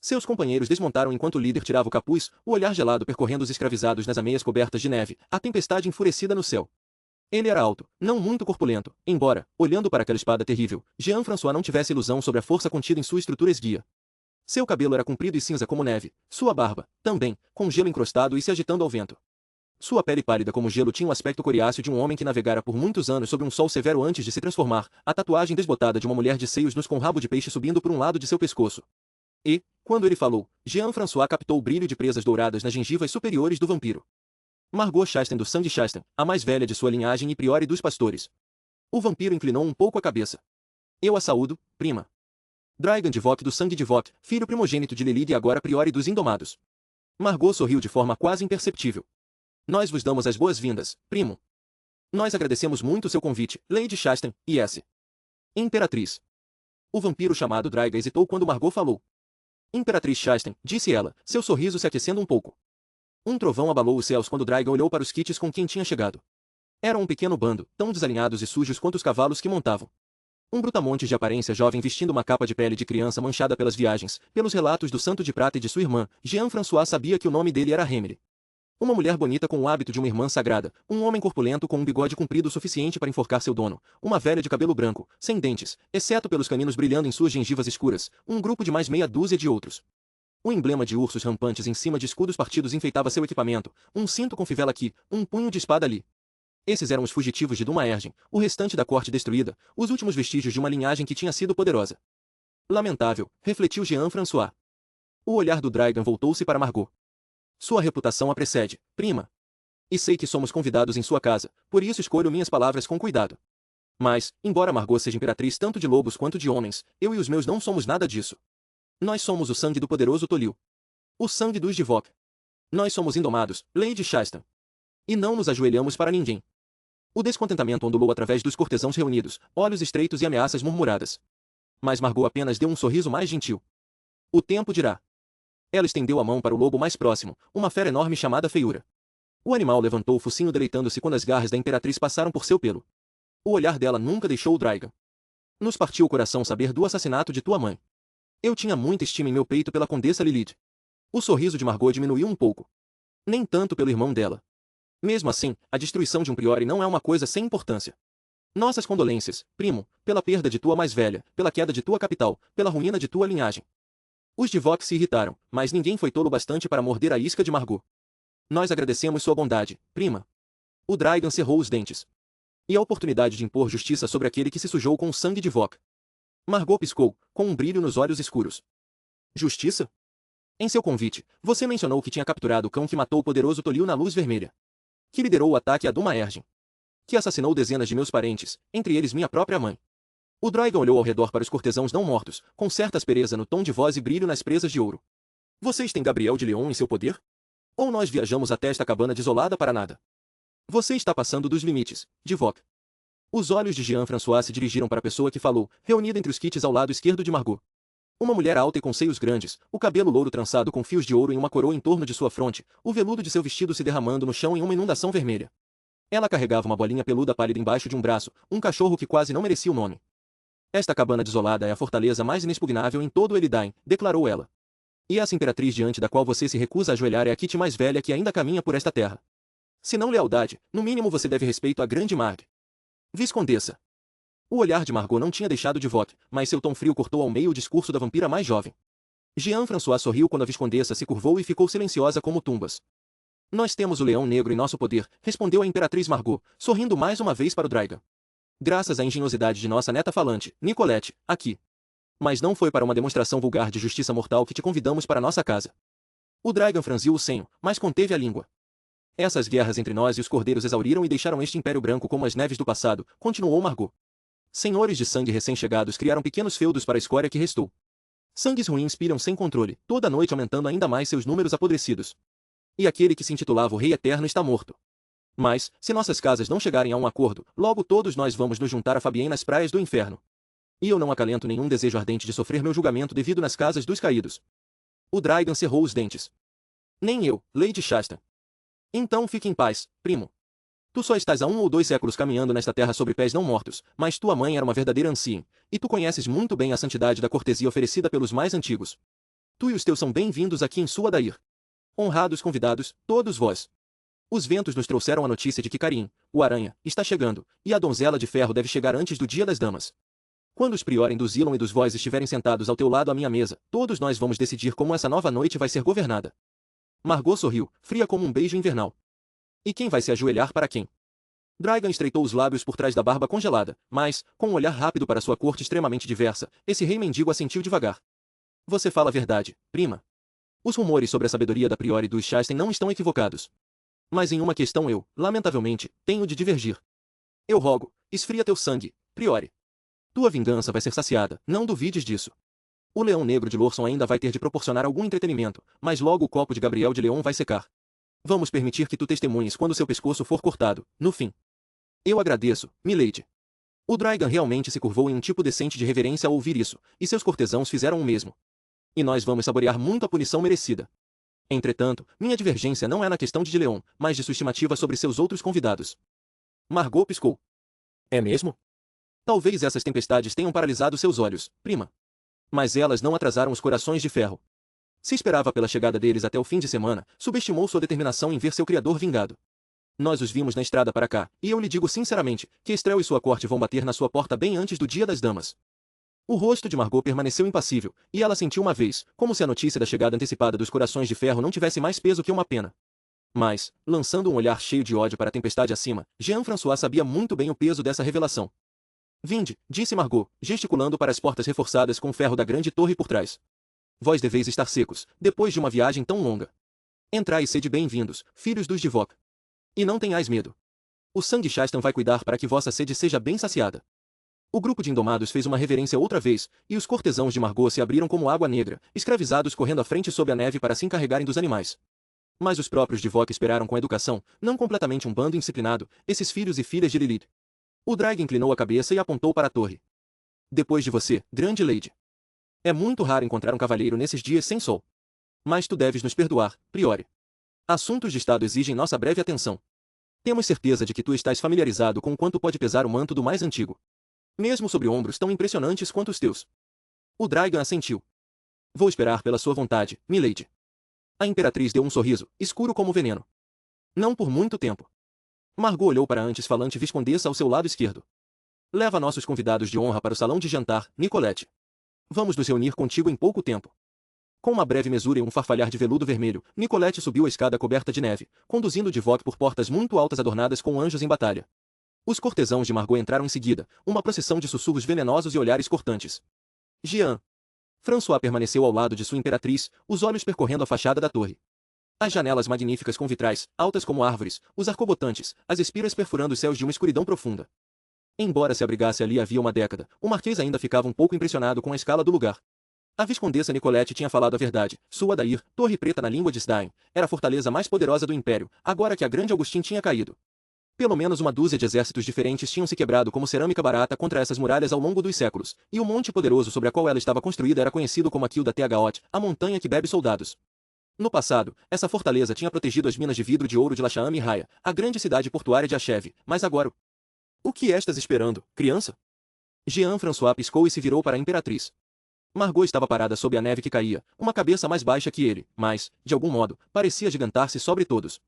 Seus companheiros desmontaram enquanto o líder tirava o capuz, o olhar gelado percorrendo os escravizados nas ameias cobertas de neve, a tempestade enfurecida no céu. Ele era alto, não muito corpulento, embora, olhando para aquela espada terrível, Jean-François não tivesse ilusão sobre a força contida em sua estrutura esguia. Seu cabelo era comprido e cinza como neve, sua barba, também, com gelo encrostado e se agitando ao vento. Sua pele pálida como gelo tinha o aspecto coriáceo de um homem que navegara por muitos anos sob um sol severo antes de se transformar, a tatuagem desbotada de uma mulher de seios nus com rabo de peixe subindo por um lado de seu pescoço. E, quando ele falou, Jean-François captou o brilho de presas douradas nas gengivas superiores do vampiro. Margot Chastain do sangue Chastain, a mais velha de sua linhagem e priore dos pastores. O vampiro inclinou um pouco a cabeça. Eu a saúdo, prima. Dragan de Vock do sangue de Vock, filho primogênito de Lilith e agora priore dos Indomados. Margot sorriu de forma quase imperceptível. Nós vos damos as boas-vindas, primo. Nós agradecemos muito seu convite, Lady Chastain, e S. Imperatriz. O vampiro chamado Dragan hesitou quando Margot falou. Imperatriz Chastain, disse ela, seu sorriso se aquecendo um pouco. Um trovão abalou os céus quando Dragan olhou para os kits com quem tinha chegado. Eram um pequeno bando, tão desalinhados e sujos quanto os cavalos que montavam. Um brutamonte de aparência jovem vestindo uma capa de pele de criança manchada pelas viagens, pelos relatos do santo de prata e de sua irmã, Jean-François sabia que o nome dele era Remily. Uma mulher bonita com o hábito de uma irmã sagrada, um homem corpulento com um bigode comprido o suficiente para enforcar seu dono, uma velha de cabelo branco, sem dentes, exceto pelos caninos brilhando em suas gengivas escuras, um grupo de mais meia dúzia de outros. O emblema de ursos rampantes em cima de escudos partidos enfeitava seu equipamento, um cinto com fivela aqui, um punho de espada ali. Esses eram os fugitivos de Dumaergen, o restante da corte destruída, os últimos vestígios de uma linhagem que tinha sido poderosa. Lamentável, refletiu Jean-François. O olhar do Dragan voltou-se para Margot. Sua reputação a precede, prima. E sei que somos convidados em sua casa, por isso escolho minhas palavras com cuidado. Mas, embora Margot seja imperatriz tanto de lobos quanto de homens, eu e os meus não somos nada disso. Nós somos o sangue do poderoso Tolil. O sangue dos de Vock. Nós somos indomados, Lady Chastain. E não nos ajoelhamos para ninguém. O descontentamento ondulou através dos cortesãos reunidos, olhos estreitos e ameaças murmuradas. Mas Margot apenas deu um sorriso mais gentil. O tempo dirá. Ela estendeu a mão para o lobo mais próximo, uma fera enorme chamada Feiura. O animal levantou o focinho deleitando-se quando as garras da imperatriz passaram por seu pelo. O olhar dela nunca deixou o Dragan. Nos partiu o coração saber do assassinato de tua mãe. Eu tinha muita estima em meu peito pela condessa Lilith. O sorriso de Margot diminuiu um pouco. Nem tanto pelo irmão dela. Mesmo assim, a destruição de um priore não é uma coisa sem importância. Nossas condolências, primo, pela perda de tua mais velha, pela queda de tua capital, pela ruína de tua linhagem. Os de Vox se irritaram, mas ninguém foi tolo bastante para morder a isca de Margot. Nós agradecemos sua bondade, prima. O Dragan cerrou os dentes. E a oportunidade de impor justiça sobre aquele que se sujou com o sangue de Vox. Margot piscou, com um brilho nos olhos escuros. Justiça? Em seu convite, você mencionou que tinha capturado o cão que matou o poderoso Tolil na Luz Vermelha. Que liderou o ataque a Dumaergen. Que assassinou dezenas de meus parentes, entre eles minha própria mãe. O Dragan olhou ao redor para os cortesãos não mortos, com certa aspereza no tom de voz e brilho nas presas de ouro. Vocês têm Gabriel de Leon em seu poder? Ou nós viajamos até esta cabana desolada para nada? Você está passando dos limites, de Vock. Os olhos de Jean-François se dirigiram para a pessoa que falou, reunida entre os kits ao lado esquerdo de Margot. Uma mulher alta e com seios grandes, o cabelo louro trançado com fios de ouro em uma coroa em torno de sua fronte, o veludo de seu vestido se derramando no chão em uma inundação vermelha. Ela carregava uma bolinha peluda pálida embaixo de um braço, um cachorro que quase não merecia o nome. Esta cabana desolada é a fortaleza mais inexpugnável em todo Elidain, declarou ela. E essa imperatriz diante da qual você se recusa a ajoelhar é a Kit mais velha que ainda caminha por esta terra. Se não lealdade, no mínimo você deve respeito à grande Marg. Viscondessa. O olhar de Margot não tinha deixado de Vogue, mas seu tom frio cortou ao meio o discurso da vampira mais jovem. Jean-François sorriu quando a viscondessa se curvou e ficou silenciosa como tumbas. Nós temos o leão negro em nosso poder, respondeu a imperatriz Margot, sorrindo mais uma vez para o Dragon. Graças à engenhosidade de nossa neta falante, Nicolette, aqui. Mas não foi para uma demonstração vulgar de justiça mortal que te convidamos para nossa casa. O Dragon franziu o senho, mas conteve a língua. Essas guerras entre nós e os cordeiros exauriram e deixaram este império branco como as neves do passado, continuou Margot. Senhores de sangue recém-chegados criaram pequenos feudos para a escória que restou. Sangues ruins pilham sem controle, toda noite aumentando ainda mais seus números apodrecidos. E aquele que se intitulava o Rei Eterno está morto. Mas, se nossas casas não chegarem a um acordo, logo todos nós vamos nos juntar a Fabienne nas praias do inferno. E eu não acalento nenhum desejo ardente de sofrer meu julgamento devido nas casas dos caídos. O Dragon cerrou os dentes. Nem eu, Lady Shastan. Então fique em paz, primo. Tu só estás há 1 ou 2 séculos caminhando nesta terra sobre pés não mortos, mas tua mãe era uma verdadeira anciã, e tu conheces muito bem a santidade da cortesia oferecida pelos mais antigos. Tu e os teus são bem-vindos aqui em Suadair. Honrados convidados, todos vós. Os ventos nos trouxeram a notícia de que Karim, o aranha, está chegando, e a donzela de ferro deve chegar antes do dia das damas. Quando os priorem dos Ilon e dos vós estiverem sentados ao teu lado à minha mesa, todos nós vamos decidir como essa nova noite vai ser governada. Margot sorriu, fria como um beijo invernal. E quem vai se ajoelhar para quem? Dragon estreitou os lábios por trás da barba congelada, mas, com um olhar rápido para sua corte extremamente diversa, esse rei mendigo assentiu devagar. Você fala a verdade, prima. Os rumores sobre a sabedoria da priori dos Shasten não estão equivocados. Mas em uma questão eu, lamentavelmente, tenho de divergir. Eu rogo, esfria teu sangue, priori. Tua vingança vai ser saciada, não duvides disso. O leão negro de Lorson ainda vai ter de proporcionar algum entretenimento, mas logo o copo de Gabriel de Leon vai secar. Vamos permitir que tu testemunhes quando seu pescoço for cortado, no fim. Eu agradeço, milady. O Dragon realmente se curvou em um tipo decente de reverência ao ouvir isso, e seus cortesãos fizeram o mesmo. E nós vamos saborear muito a punição merecida. Entretanto, minha divergência não é na questão de Leon, mas de sua estimativa sobre seus outros convidados. Margot piscou. É mesmo? Talvez essas tempestades tenham paralisado seus olhos, prima. Mas elas não atrasaram os corações de ferro. Se esperava pela chegada deles até o fim de semana, subestimou sua determinação em ver seu criador vingado. Nós os vimos na estrada para cá, e eu lhe digo sinceramente, que Estrel e sua corte vão bater na sua porta bem antes do dia das damas. O rosto de Margot permaneceu impassível, e ela sentiu uma vez, como se a notícia da chegada antecipada dos corações de ferro não tivesse mais peso que uma pena. Mas, lançando um olhar cheio de ódio para a tempestade acima, Jean-François sabia muito bem o peso dessa revelação. Vinde, disse Margot, gesticulando para as portas reforçadas com o ferro da grande torre por trás. Vós deveis estar secos, depois de uma viagem tão longa. Entrai e sede bem-vindos, filhos dos Divok. E não tenhais medo. O sangue Shastan vai cuidar para que vossa sede seja bem saciada. O grupo de indomados fez uma reverência outra vez, e os cortesãos de Margot se abriram como água negra, escravizados correndo à frente sob a neve para se encarregarem dos animais. Mas os próprios Divok esperaram com educação, não completamente um bando indisciplinado, esses filhos e filhas de Lilith. O Dragon inclinou a cabeça e apontou para a torre. Depois de você, grande lady. É muito raro encontrar um cavalheiro nesses dias sem sol. Mas tu deves nos perdoar, priori. Assuntos de Estado exigem nossa breve atenção. Temos certeza de que tu estás familiarizado com o quanto pode pesar o manto do mais antigo. Mesmo sobre ombros tão impressionantes quanto os teus. O Dragon assentiu. Vou esperar pela sua vontade, milady. A imperatriz deu um sorriso, escuro como veneno. Não por muito tempo. Margot olhou para a antes falante viscondessa ao seu lado esquerdo. Leva nossos convidados de honra para o salão de jantar, Nicolette. Vamos nos reunir contigo em pouco tempo. Com uma breve mesura e um farfalhar de veludo vermelho, Nicolette subiu a escada coberta de neve, conduzindo Divok por portas muito altas adornadas com anjos em batalha. Os cortesãos de Margot entraram em seguida, uma procissão de sussurros venenosos e olhares cortantes. Jean. François permaneceu ao lado de sua imperatriz, os olhos percorrendo a fachada da torre. As janelas magníficas com vitrais, altas como árvores, os arcobotantes, as espiras perfurando os céus de uma escuridão profunda. Embora se abrigasse ali havia uma década, o marquês ainda ficava um pouco impressionado com a escala do lugar. A viscondessa Nicolette tinha falado a verdade. Suadair, Torre Preta na língua de Sdain, era a fortaleza mais poderosa do Império, agora que a grande Augustin tinha caído. Pelo menos uma dúzia de exércitos diferentes tinham se quebrado como cerâmica barata contra essas muralhas ao longo dos séculos, e o monte poderoso sobre a qual ela estava construída era conhecido como Aquil da Teagaot, a montanha que bebe soldados. No passado, essa fortaleza tinha protegido as minas de vidro de ouro de Lacham e Raya, a grande cidade portuária de Achev, mas agora... O que estás esperando, criança? Jean-François piscou e se virou para a imperatriz. Margot estava parada sob a neve que caía, uma cabeça mais baixa que ele, mas, de algum modo, parecia agigantar-se sobre todos.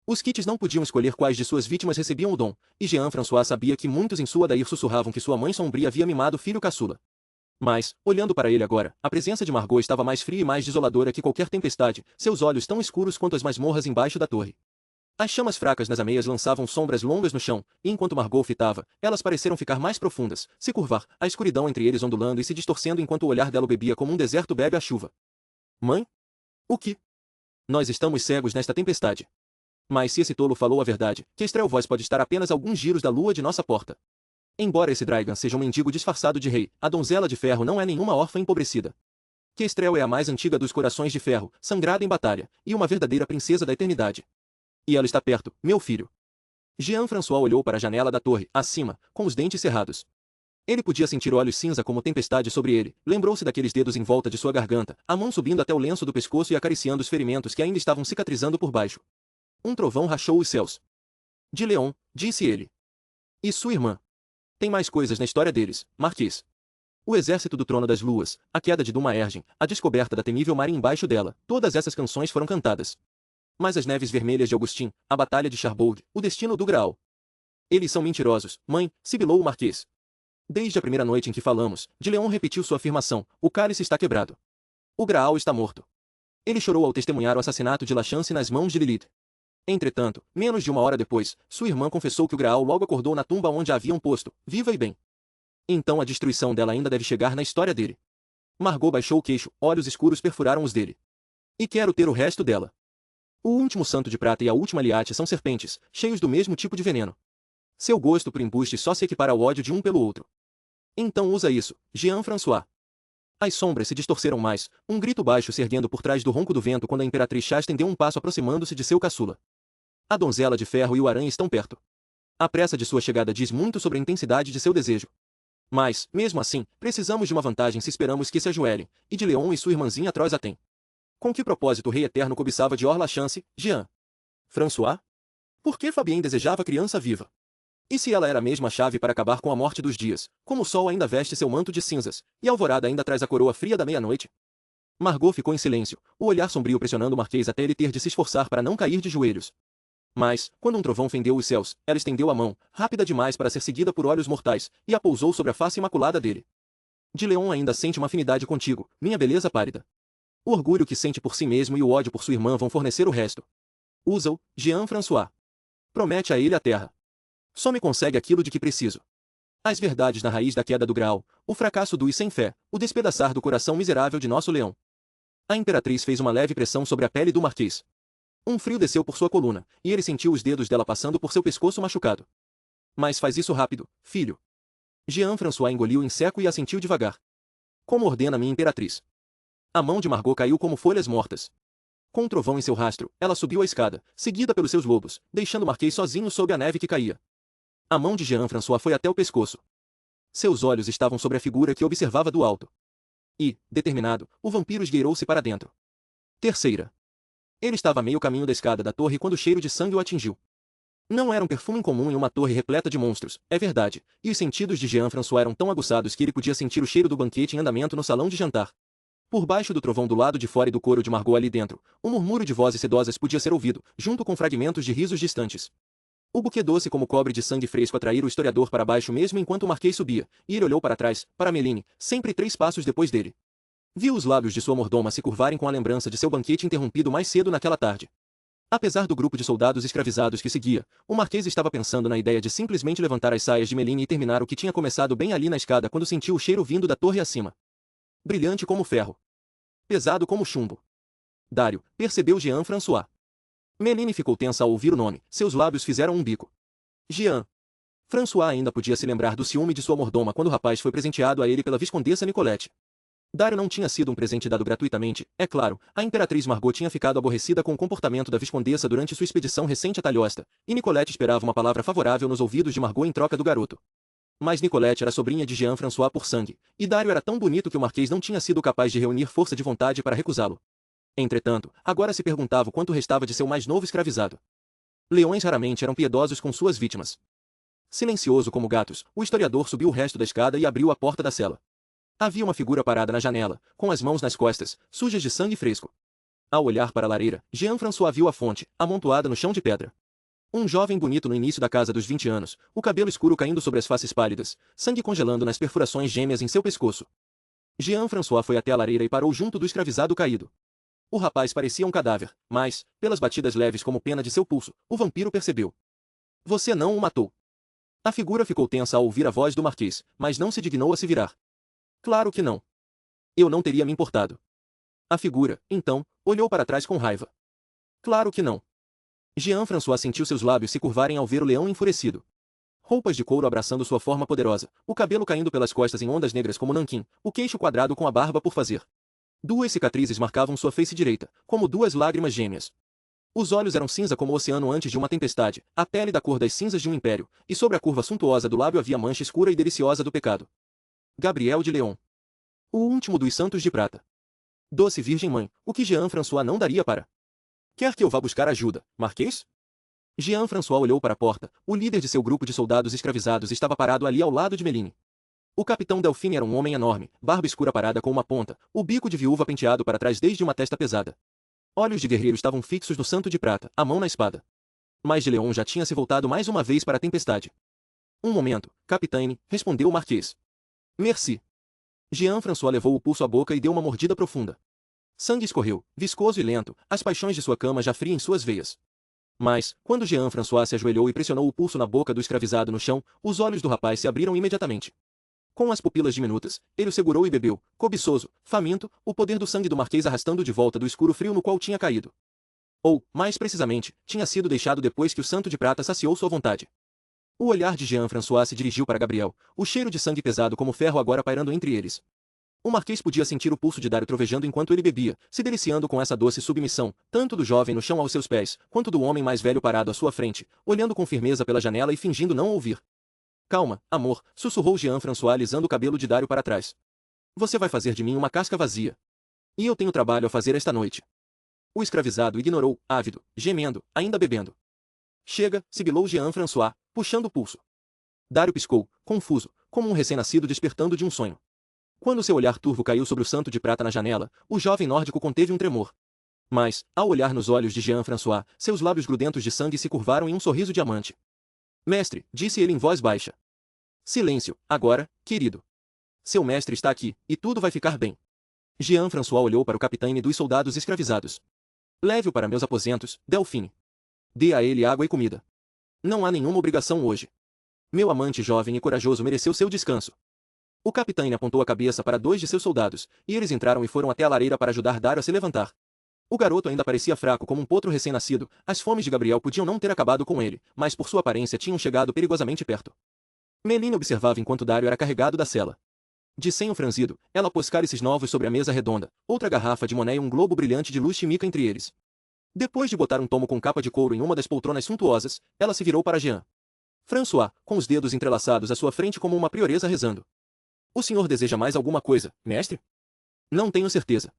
Os kits não podiam escolher quais de suas vítimas recebiam o dom, e Jean-François sabia que muitos em sua dair sussurravam que sua mãe sombria havia mimado o filho caçula. Mas, olhando para ele agora, a presença de Margot estava mais fria e mais desoladora que qualquer tempestade, seus olhos tão escuros quanto as masmorras embaixo da torre. As chamas fracas nas ameias lançavam sombras longas no chão, e enquanto Margot fitava, elas pareceram ficar mais profundas, se curvar, a escuridão entre eles ondulando e se distorcendo enquanto o olhar dela o bebia como um deserto bebe a chuva. Mãe? O que? Nós estamos cegos nesta tempestade. Mas se esse tolo falou a verdade, que Estrelvoz pode estar apenas alguns giros da lua de nossa porta. Embora esse Draigan seja um mendigo disfarçado de rei, a donzela de ferro não é nenhuma órfã empobrecida. Kestrel é a mais antiga dos corações de ferro, sangrada em batalha, e uma verdadeira princesa da eternidade. E ela está perto, meu filho. Jean-François olhou para a janela da torre, acima, com os dentes cerrados. Ele podia sentir olhos cinza como tempestade sobre ele, lembrou-se daqueles dedos em volta de sua garganta, a mão subindo até o lenço do pescoço e acariciando os ferimentos que ainda estavam cicatrizando por baixo. Um trovão rachou os céus. De Leon, disse ele. E sua irmã? Tem mais coisas na história deles, Marquês. O exército do Trono das Luas, a queda de Dumaergen, a descoberta da temível marinha embaixo dela, todas essas canções foram cantadas. Mas as neves vermelhas de Augustin, a batalha de Cherbourg, o destino do Graal. Eles são mentirosos, mãe, sibilou o Marquês. Desde a primeira noite em que falamos, de Leon repetiu sua afirmação, o cálice está quebrado. O Graal está morto. Ele chorou ao testemunhar o assassinato de Lachance nas mãos de Lilith. Entretanto, menos de uma hora depois, sua irmã confessou que o Graal logo acordou na tumba onde a haviam posto, viva e bem. Então a destruição dela ainda deve chegar na história dele. Margot baixou o queixo, olhos escuros perfuraram os dele. E quero ter o resto dela. O último santo de prata e a última Liate são serpentes, cheios do mesmo tipo de veneno. Seu gosto por embuste só se equipara ao ódio de um pelo outro. Então usa isso, Jean-François. As sombras se distorceram mais, um grito baixo se erguendo por trás do ronco do vento quando a Imperatriz Chasten deu um passo aproximando-se de seu caçula. A donzela de ferro e o aranha estão perto. A pressa de sua chegada diz muito sobre a intensidade de seu desejo. Mas, mesmo assim, precisamos de uma vantagem se esperamos que se ajoelhem, e de Leon e sua irmãzinha atroz a têm. Com que propósito o rei eterno cobiçava de Orla-Chance, Jean? François? Por que Fabienne desejava criança viva? E se ela era mesmo a chave para acabar com a morte dos dias, como o sol ainda veste seu manto de cinzas, e a alvorada ainda traz a coroa fria da meia-noite? Margot ficou em silêncio, o olhar sombrio pressionando o Marquês até ele ter de se esforçar para não cair de joelhos. Mas, quando um trovão fendeu os céus, ela estendeu a mão, rápida demais para ser seguida por olhos mortais, e a pousou sobre a face imaculada dele. De Leon ainda sente uma afinidade contigo, minha beleza pálida. O orgulho que sente por si mesmo e o ódio por sua irmã vão fornecer o resto. Usa-o, Jean-François. Promete a ele a terra. Só me consegue aquilo de que preciso. As verdades na raiz da queda do Graal, o fracasso do e sem fé, o despedaçar do coração miserável de nosso leão. A Imperatriz fez uma leve pressão sobre a pele do Marquês. Um frio desceu por sua coluna, e ele sentiu os dedos dela passando por seu pescoço machucado. Mas faz isso rápido, filho. Jean-François engoliu em seco e assentiu devagar. Como ordena minha Imperatriz. A mão de Margot caiu como folhas mortas. Com um trovão em seu rastro, ela subiu a escada, seguida pelos seus lobos, deixando o Marquês sozinho sob a neve que caía. A mão de Jean-François foi até o pescoço. Seus olhos estavam sobre a figura que observava do alto. E, determinado, o vampiro esgueirou-se para dentro. Terceira. Ele estava a meio caminho da escada da torre quando o cheiro de sangue o atingiu. Não era um perfume incomum em uma torre repleta de monstros, é verdade, e os sentidos de Jean-François eram tão aguçados que ele podia sentir o cheiro do banquete em andamento no salão de jantar. Por baixo do trovão do lado de fora e do coro de Margot ali dentro, um murmúrio de vozes sedosas podia ser ouvido, junto com fragmentos de risos distantes. O buquê doce como cobre de sangue fresco atraíra o historiador para baixo mesmo enquanto o Marquês subia, e ele olhou para trás, para Meline, sempre 3 passos depois dele. Viu os lábios de sua mordoma se curvarem com a lembrança de seu banquete interrompido mais cedo naquela tarde. Apesar do grupo de soldados escravizados que seguia, o Marquês estava pensando na ideia de simplesmente levantar as saias de Meline e terminar o que tinha começado bem ali na escada quando sentiu o cheiro vindo da torre acima. Brilhante como ferro. Pesado como chumbo. Dário, percebeu Jean-François. Meline ficou tensa ao ouvir o nome, seus lábios fizeram um bico. Jean. François ainda podia se lembrar do ciúme de sua mordoma quando o rapaz foi presenteado a ele pela Viscondessa Nicolette. Dário não tinha sido um presente dado gratuitamente, é claro, a Imperatriz Margot tinha ficado aborrecida com o comportamento da Viscondessa durante sua expedição recente a Talhosta, e Nicolette esperava uma palavra favorável nos ouvidos de Margot em troca do garoto. Mas Nicolette era sobrinha de Jean-François por sangue, e Dário era tão bonito que o Marquês não tinha sido capaz de reunir força de vontade para recusá-lo. Entretanto, agora se perguntava o quanto restava de seu mais novo escravizado. Leões raramente eram piedosos com suas vítimas. Silencioso como gatos, o historiador subiu o resto da escada e abriu a porta da cela. Havia uma figura parada na janela, com as mãos nas costas, sujas de sangue fresco. Ao olhar para a lareira, Jean-François viu a fonte, amontoada no chão de pedra. Um jovem bonito no início da casa dos 20 anos, o cabelo escuro caindo sobre as faces pálidas, sangue congelando nas perfurações gêmeas em seu pescoço. Jean-François foi até a lareira e parou junto do escravizado caído. O rapaz parecia um cadáver, mas, pelas batidas leves como pena de seu pulso, o vampiro percebeu. Você não o matou. A figura ficou tensa ao ouvir a voz do marquês, mas não se dignou a se virar. Claro que não. Eu não teria me importado. A figura, então, olhou para trás com raiva. Claro que não. Jean-François sentiu seus lábios se curvarem ao ver o leão enfurecido. Roupas de couro abraçando sua forma poderosa, o cabelo caindo pelas costas em ondas negras como nanquim, o queixo quadrado com a barba por fazer. Duas cicatrizes marcavam sua face direita, como duas lágrimas gêmeas. Os olhos eram cinza como o oceano antes de uma tempestade, a pele da cor das cinzas de um império, e sobre a curva suntuosa do lábio havia mancha escura e deliciosa do pecado. Gabriel de Leon. O último dos santos de prata. Doce Virgem Mãe, o que Jean-François não daria para... Quer que eu vá buscar ajuda, Marquês? Jean-François olhou para a porta, o líder de seu grupo de soldados escravizados estava parado ali ao lado de Méline. O capitão Delphine era um homem enorme, barba escura parada com uma ponta, o bico de viúva penteado para trás desde uma testa pesada. Olhos de guerreiro estavam fixos no santo de prata, a mão na espada. Mas de Leon já tinha se voltado mais uma vez para a tempestade. Um momento, capitaine, respondeu o marquês. Merci. Jean-François levou o pulso à boca e deu uma mordida profunda. Sangue escorreu, viscoso e lento, as paixões de sua cama já friam em suas veias. Mas, quando Jean-François se ajoelhou e pressionou o pulso na boca do escravizado no chão, os olhos do rapaz se abriram imediatamente. Com as pupilas diminutas, ele o segurou e bebeu, cobiçoso, faminto, o poder do sangue do marquês arrastando de volta do escuro frio no qual tinha caído. Ou, mais precisamente, tinha sido deixado depois que o santo de prata saciou sua vontade. O olhar de Jean-François se dirigiu para Gabriel, o cheiro de sangue pesado como ferro agora pairando entre eles. O marquês podia sentir o pulso de Dário trovejando enquanto ele bebia, se deliciando com essa doce submissão, tanto do jovem no chão aos seus pés, quanto do homem mais velho parado à sua frente, olhando com firmeza pela janela e fingindo não ouvir. Calma, amor, sussurrou Jean-François alisando o cabelo de Dário para trás. Você vai fazer de mim uma casca vazia. E eu tenho trabalho a fazer esta noite. O escravizado ignorou, ávido, gemendo, ainda bebendo. Chega, sibilou Jean-François, puxando o pulso. Dário piscou, confuso, como um recém-nascido despertando de um sonho. Quando seu olhar turvo caiu sobre o santo de prata na janela, o jovem nórdico conteve um tremor. Mas, ao olhar nos olhos de Jean-François, seus lábios grudentos de sangue se curvaram em um sorriso diamante. Mestre, disse ele em voz baixa. Silêncio, agora, querido. Seu mestre está aqui, e tudo vai ficar bem. Jean-François olhou para o capitão dos soldados escravizados. Leve-o para meus aposentos, Delphine. Dê a ele água e comida. Não há nenhuma obrigação hoje. Meu amante jovem e corajoso mereceu seu descanso. O capitão apontou a cabeça para dois de seus soldados, e eles entraram e foram até a lareira para ajudar Dário a se levantar. O garoto ainda parecia fraco como um potro recém-nascido, as fomes de Gabriel podiam não ter acabado com ele, mas por sua aparência tinham chegado perigosamente perto. Méline observava enquanto Dário era carregado da cela. De senho franzido, ela pôs cálices novos sobre a mesa redonda, outra garrafa de Monet e um globo brilhante de luz chimica entre eles. Depois de botar um tomo com capa de couro em uma das poltronas suntuosas, ela se virou para Jean. François, com os dedos entrelaçados à sua frente como uma prioresa rezando. O senhor deseja mais alguma coisa, mestre? Não tenho certeza.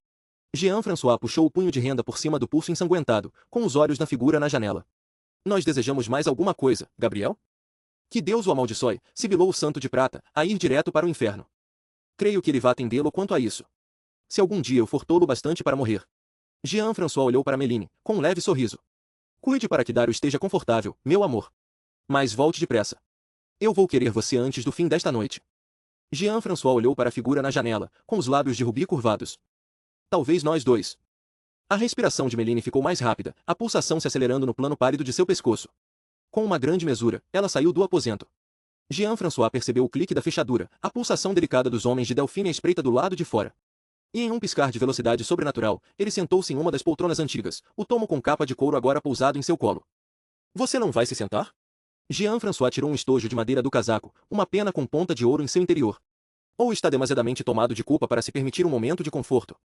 Jean-François puxou o punho de renda por cima do pulso ensanguentado, com os olhos na figura na janela. Nós desejamos mais alguma coisa, Gabriel? Que Deus o amaldiçoe, sibilou o santo de prata, a ir direto para o inferno. Creio que ele vá atendê-lo quanto a isso. Se algum dia eu for tolo bastante para morrer. Jean-François olhou para Méline, com um leve sorriso. Cuide para que Dário esteja confortável, meu amor. Mas volte depressa. Eu vou querer você antes do fim desta noite. Jean-François olhou para a figura na janela, com os lábios de rubi curvados. Talvez nós dois. A respiração de Méline ficou mais rápida, a pulsação se acelerando no plano pálido de seu pescoço. Com uma grande mesura, ela saiu do aposento. Jean-François percebeu o clique da fechadura, a pulsação delicada dos homens de Delphine à espreita do lado de fora. E em um piscar de velocidade sobrenatural, ele sentou-se em uma das poltronas antigas, o tomo com capa de couro agora pousado em seu colo. Você não vai se sentar? Jean-François tirou um estojo de madeira do casaco, uma pena com ponta de ouro em seu interior. Ou está demasiadamente tomado de culpa para se permitir um momento de conforto?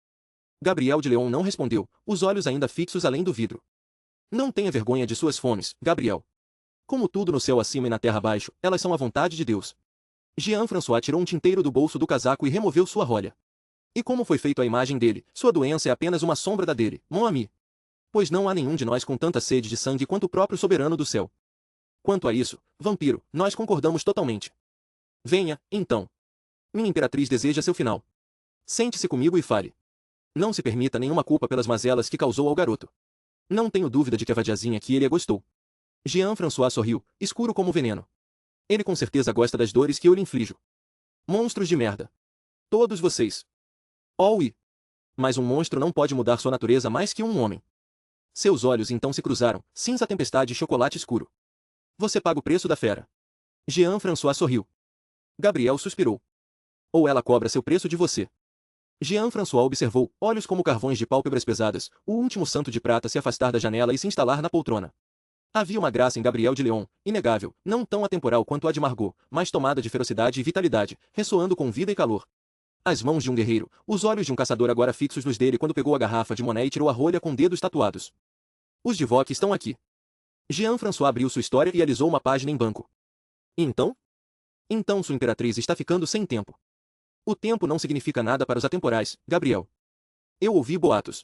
Gabriel de Leon não respondeu, os olhos ainda fixos além do vidro. Não tenha vergonha de suas fomes, Gabriel. Como tudo no céu acima e na terra abaixo, elas são a vontade de Deus. Jean-François tirou um tinteiro do bolso do casaco e removeu sua rolha. E como foi feito a imagem dele, sua doença é apenas uma sombra da dele, mon ami. Pois não há nenhum de nós com tanta sede de sangue quanto o próprio soberano do céu. Quanto a isso, vampiro, nós concordamos totalmente. Venha, então. Minha imperatriz deseja seu final. Sente-se comigo e fale. Não se permita nenhuma culpa pelas mazelas que causou ao garoto. Não tenho dúvida de que a vadiazinha que ele a gostou. Jean-François sorriu, escuro como veneno. Ele com certeza gosta das dores que eu lhe inflijo. Monstros de merda. Todos vocês. Oh, mas um monstro não pode mudar sua natureza mais que um homem. Seus olhos então se cruzaram, cinza tempestade e chocolate escuro. Você paga o preço da fera. Jean-François sorriu. Gabriel suspirou. Ou ela cobra seu preço de você. Jean-François observou, olhos como carvões de pálpebras pesadas, o último santo de prata se afastar da janela e se instalar na poltrona. Havia uma graça em Gabriel de Leon, inegável, não tão atemporal quanto a de Margot, mas tomada de ferocidade e vitalidade, ressoando com vida e calor. As mãos de um guerreiro, os olhos de um caçador agora fixos nos dele quando pegou a garrafa de Monet e tirou a rolha com dedos tatuados. Os de Vogue estão aqui. Jean-François abriu sua história e alisou uma página em branco. Então? Então sua imperatriz está ficando sem tempo. O tempo não significa nada para os atemporais, Gabriel. Eu ouvi boatos.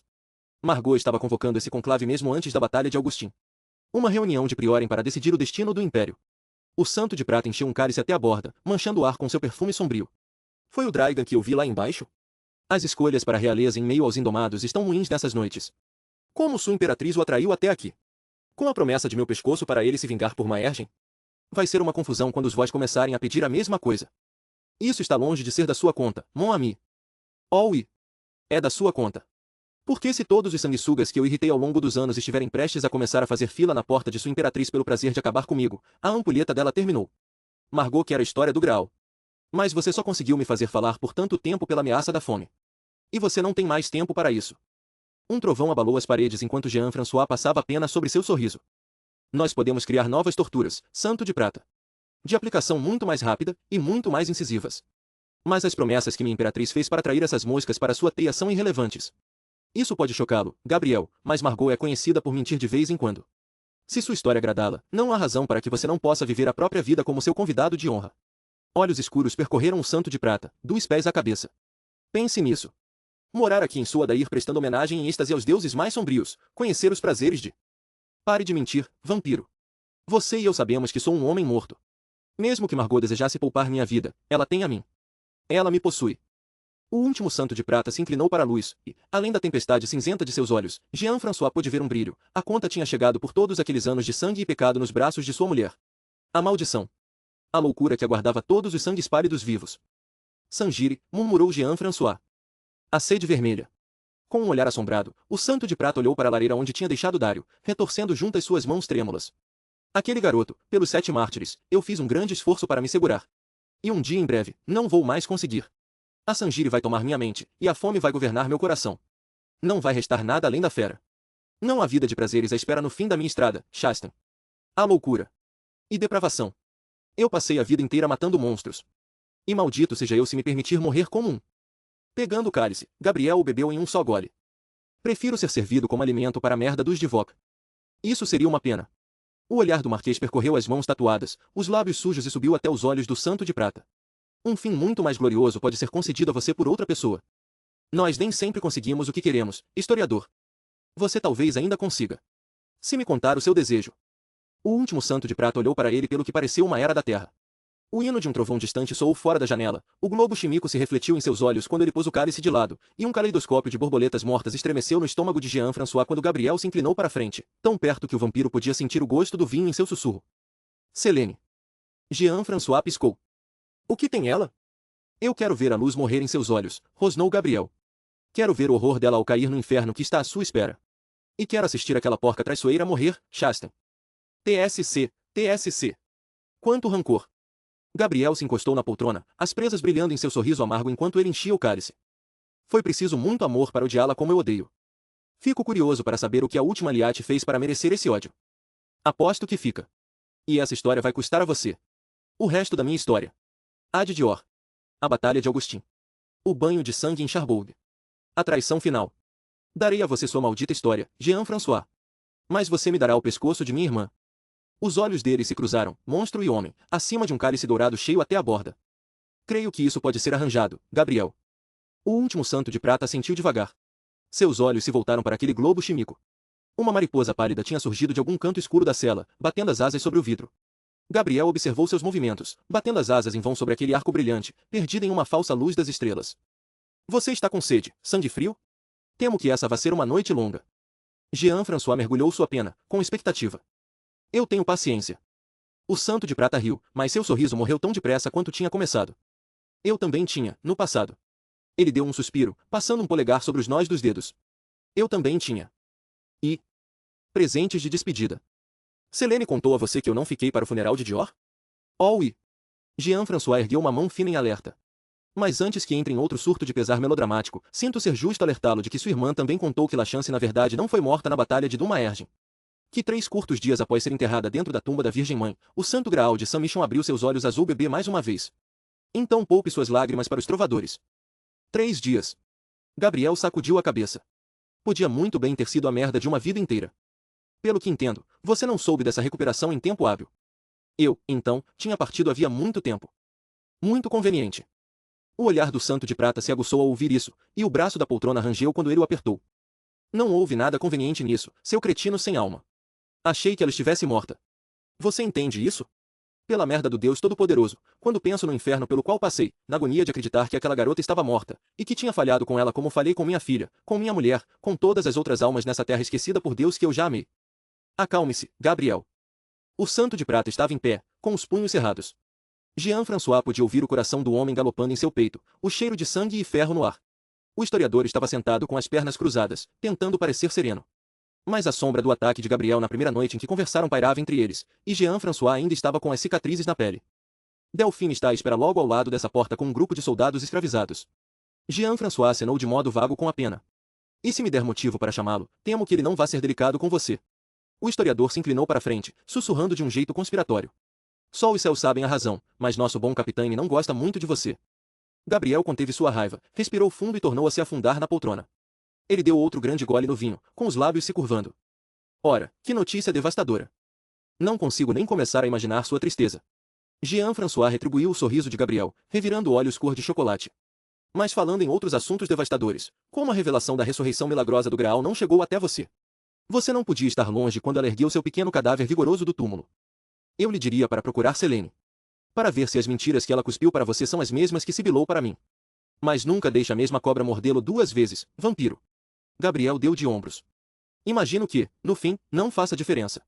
Margot estava convocando esse conclave mesmo antes da Batalha de Augustin. Uma reunião de priorem para decidir o destino do Império. O santo de prata encheu um cálice até a borda, manchando o ar com seu perfume sombrio. Foi o Draigan que eu vi lá embaixo? As escolhas para a realeza em meio aos indomados estão ruins nessas noites. Como sua imperatriz o atraiu até aqui? Com a promessa de meu pescoço para ele se vingar por Maergen? Vai ser uma confusão quando os vós começarem a pedir a mesma coisa. Isso está longe de ser da sua conta, mon ami. Oh, é da sua conta. Porque se todos os sanguessugas que eu irritei ao longo dos anos estiverem prestes a começar a fazer fila na porta de sua imperatriz pelo prazer de acabar comigo, a ampulheta dela terminou. Margot quer a história do Graal. Mas você só conseguiu me fazer falar por tanto tempo pela ameaça da fome. E você não tem mais tempo para isso. Um trovão abalou as paredes enquanto Jean-François passava a pena sobre seu sorriso. Nós podemos criar novas torturas, santo de prata. De aplicação muito mais rápida e muito mais incisivas. Mas as promessas que minha imperatriz fez para atrair essas moscas para sua teia são irrelevantes. Isso pode chocá-lo, Gabriel, mas Margot é conhecida por mentir de vez em quando. Se sua história agradá-la, não há razão para que você não possa viver a própria vida como seu convidado de honra. Olhos escuros percorreram o santo de prata, dos pés à cabeça. Pense nisso. Morar aqui em sua Dair prestando homenagem em êxtase aos deuses mais sombrios, conhecer os prazeres de... Pare de mentir, vampiro. Você e eu sabemos que sou um homem morto. Mesmo que Margot desejasse poupar minha vida, ela tem a mim. Ela me possui. O último santo de prata se inclinou para a luz, e, além da tempestade cinzenta de seus olhos, Jean-François pôde ver um brilho. A conta tinha chegado por todos aqueles anos de sangue e pecado nos braços de sua mulher. A maldição. A loucura que aguardava todos os sangues pálidos vivos. Sangire, murmurou Jean-François. A sede vermelha. Com um olhar assombrado, o santo de prata olhou para a lareira onde tinha deixado Dário, retorcendo juntas suas mãos trêmulas. Aquele garoto, pelos 7 mártires, eu fiz um grande esforço para me segurar. E um dia em breve, não vou mais conseguir. A Sangire vai tomar minha mente, e a fome vai governar meu coração. Não vai restar nada além da fera. Não há vida de prazeres à espera no fim da minha estrada, Chasten. Há loucura. E depravação. Eu passei a vida inteira matando monstros. E maldito seja eu se me permitir morrer como um. Pegando o cálice, Gabriel o bebeu em um só gole. Prefiro ser servido como alimento para a merda dos de Vogue. Isso seria uma pena. O olhar do Marquês percorreu as mãos tatuadas, os lábios sujos e subiu até os olhos do santo de prata. Um fim muito mais glorioso pode ser concedido a você por outra pessoa. Nós nem sempre conseguimos o que queremos, historiador. Você talvez ainda consiga. Se me contar o seu desejo. O último santo de prata olhou para ele pelo que pareceu uma era da terra. O hino de um trovão distante soou fora da janela, o globo chimico se refletiu em seus olhos quando ele pôs o cálice de lado, e um caleidoscópio de borboletas mortas estremeceu no estômago de Jean-François quando Gabriel se inclinou para a frente, tão perto que o vampiro podia sentir o gosto do vinho em seu sussurro. Selene. Jean-François piscou. O que tem ela? Eu quero ver a luz morrer em seus olhos, rosnou Gabriel. Quero ver o horror dela ao cair no inferno que está à sua espera. E quero assistir aquela porca traiçoeira morrer, Chasten. TSC, TSC. Quanto rancor. Gabriel se encostou na poltrona, as presas brilhando em seu sorriso amargo enquanto ele enchia o cálice. Foi preciso muito amor para odiá-la como eu odeio. Fico curioso para saber o que a última Liate fez para merecer esse ódio. Aposto que fica. E essa história vai custar a você. O resto da minha história. A de Dior. A Batalha de Augustin. O banho de sangue em Cherbourg. A traição final. Darei a você sua maldita história, Jean-François. Mas você me dará o pescoço de minha irmã. Os olhos dele se cruzaram, monstro e homem, acima de um cálice dourado cheio até a borda. Creio que isso pode ser arranjado, Gabriel. O último santo de prata sentiu devagar. Seus olhos se voltaram para aquele globo chimico. Uma mariposa pálida tinha surgido de algum canto escuro da cela, batendo as asas sobre o vidro. Gabriel observou seus movimentos, batendo as asas em vão sobre aquele arco brilhante, perdido em uma falsa luz das estrelas. Você está com sede, sangue frio? Temo que essa vá ser uma noite longa. Jean-François mergulhou sua pena, com expectativa. Eu tenho paciência. O santo de prata riu, mas seu sorriso morreu tão depressa quanto tinha começado. Eu também tinha, no passado. Ele deu um suspiro, passando um polegar sobre os nós dos dedos. Eu também tinha. E presentes de despedida. Selene contou a você que eu não fiquei para o funeral de Dior? Oh, oui. Jean-François ergueu uma mão fina em alerta. Mas antes que entre em outro surto de pesar melodramático, sinto ser justo alertá-lo de que sua irmã também contou que Lachance na verdade não foi morta na batalha de Dumaergin. Que 3 curtos dias após ser enterrada dentro da tumba da Virgem Mãe, o santo graal de Saint-Michon abriu seus olhos azul bebê mais uma vez. Então poupe suas lágrimas para os trovadores. 3 dias. Gabriel sacudiu a cabeça. Podia muito bem ter sido a merda de uma vida inteira. Pelo que entendo, você não soube dessa recuperação em tempo hábil. Eu, então, tinha partido havia muito tempo. Muito conveniente. O olhar do santo de prata se aguçou ao ouvir isso, e o braço da poltrona rangeu quando ele o apertou. Não houve nada conveniente nisso, seu cretino sem alma. Achei que ela estivesse morta. Você entende isso? Pela merda do Deus Todo-Poderoso, quando penso no inferno pelo qual passei, na agonia de acreditar que aquela garota estava morta, e que tinha falhado com ela como falhei com minha filha, com minha mulher, com todas as outras almas nessa terra esquecida por Deus que eu já amei. Acalme-se, Gabriel. O santo de prata estava em pé, com os punhos cerrados. Jean-François podia ouvir o coração do homem galopando em seu peito, o cheiro de sangue e ferro no ar. O historiador estava sentado com as pernas cruzadas, tentando parecer sereno. Mas a sombra do ataque de Gabriel na primeira noite em que conversaram pairava entre eles, e Jean-François ainda estava com as cicatrizes na pele. Delphine está à espera logo ao lado dessa porta com um grupo de soldados escravizados. Jean-François acenou de modo vago com a pena. E se me der motivo para chamá-lo, temo que ele não vá ser delicado com você. O historiador se inclinou para a frente, sussurrando de um jeito conspiratório. Só os céus sabem a razão, mas nosso bom capitão não gosta muito de você. Gabriel conteve sua raiva, respirou fundo e tornou a se afundar na poltrona. Ele deu outro grande gole no vinho, com os lábios se curvando. Ora, que notícia devastadora. Não consigo nem começar a imaginar sua tristeza. Jean-François retribuiu o sorriso de Gabriel, revirando olhos cor de chocolate. Mas falando em outros assuntos devastadores, como a revelação da ressurreição milagrosa do Graal não chegou até você? Você não podia estar longe quando ela ergueu seu pequeno cadáver vigoroso do túmulo. Eu lhe diria para procurar Selene. Para ver se as mentiras que ela cuspiu para você são as mesmas que sibilou para mim. Mas nunca deixe a mesma cobra mordê-lo 2 vezes, vampiro. Gabriel deu de ombros. Imagino que, no fim, não faça diferença.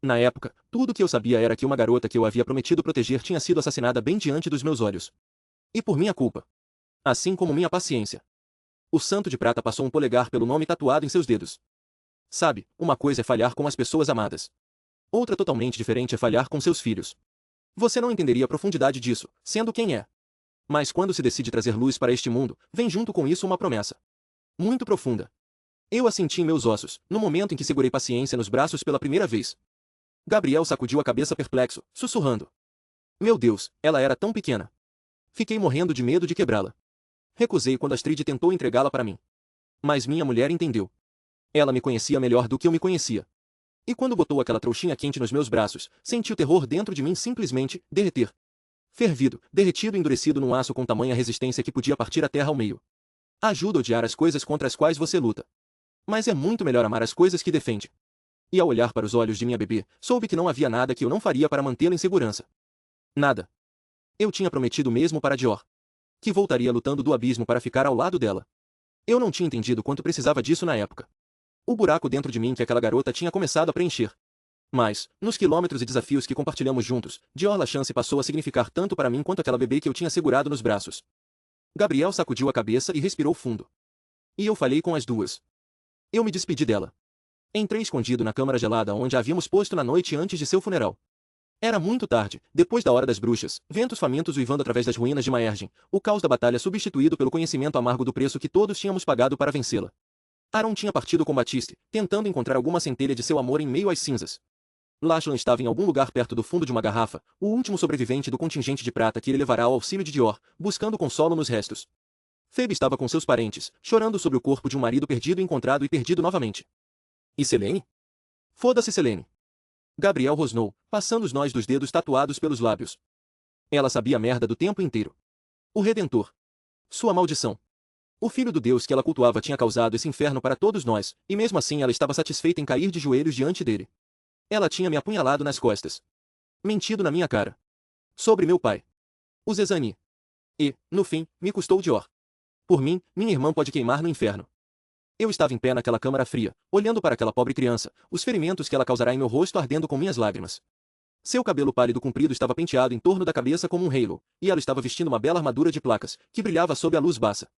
Na época, tudo que eu sabia era que uma garota que eu havia prometido proteger tinha sido assassinada bem diante dos meus olhos. E por minha culpa. Assim como minha paciência. O santo de prata passou um polegar pelo nome tatuado em seus dedos. Sabe, uma coisa é falhar com as pessoas amadas. Outra totalmente diferente é falhar com seus filhos. Você não entenderia a profundidade disso, sendo quem é. Mas quando se decide trazer luz para este mundo, vem junto com isso uma promessa. Muito profunda. Eu a senti em meus ossos, no momento em que segurei paciência nos braços pela primeira vez. Gabriel sacudiu a cabeça perplexo, sussurrando. Meu Deus, ela era tão pequena. Fiquei morrendo de medo de quebrá-la. Recusei quando Astrid tentou entregá-la para mim. Mas minha mulher entendeu. Ela me conhecia melhor do que eu me conhecia. E quando botou aquela trouxinha quente nos meus braços, senti o terror dentro de mim simplesmente derreter. Fervido, derretido e endurecido num aço com tamanha resistência que podia partir a terra ao meio. Ajuda a odiar as coisas contra as quais você luta. Mas é muito melhor amar as coisas que defende. E ao olhar para os olhos de minha bebê, soube que não havia nada que eu não faria para mantê-la em segurança. Nada. Eu tinha prometido mesmo para Dior. Que voltaria lutando do abismo para ficar ao lado dela. Eu não tinha entendido quanto precisava disso na época. O buraco dentro de mim que aquela garota tinha começado a preencher. Mas, nos quilômetros e desafios que compartilhamos juntos, Dior Lachance passou a significar tanto para mim quanto aquela bebê que eu tinha segurado nos braços. Gabriel sacudiu a cabeça e respirou fundo. E eu falei com as duas. Eu me despedi dela. Entrei escondido na câmara gelada onde a havíamos posto na noite antes de seu funeral. Era muito tarde, depois da hora das bruxas, ventos famintos uivando através das ruínas de Maergin, o caos da batalha substituído pelo conhecimento amargo do preço que todos tínhamos pagado para vencê-la. Aaron tinha partido com Batiste, tentando encontrar alguma centelha de seu amor em meio às cinzas. Lachlan estava em algum lugar perto do fundo de uma garrafa, o último sobrevivente do contingente de prata que ele levará ao auxílio de Dior, buscando consolo nos restos. Phoebe estava com seus parentes, chorando sobre o corpo de um marido perdido encontrado e perdido novamente. E Selene? Foda-se Selene. Gabriel rosnou, passando os nós dos dedos tatuados pelos lábios. Ela sabia a merda do tempo inteiro. O Redentor. Sua maldição. O filho do Deus que ela cultuava tinha causado esse inferno para todos nós, e mesmo assim ela estava satisfeita em cair de joelhos diante dele. Ela tinha me apunhalado nas costas. Mentido na minha cara. Sobre meu pai. O Zezani. E, no fim, me custou Dior. Por mim, minha irmã pode queimar no inferno. Eu estava em pé naquela câmara fria, olhando para aquela pobre criança, os ferimentos que ela causará em meu rosto ardendo com minhas lágrimas. Seu cabelo pálido comprido estava penteado em torno da cabeça como um halo, e ela estava vestindo uma bela armadura de placas, que brilhava sob a luz baça.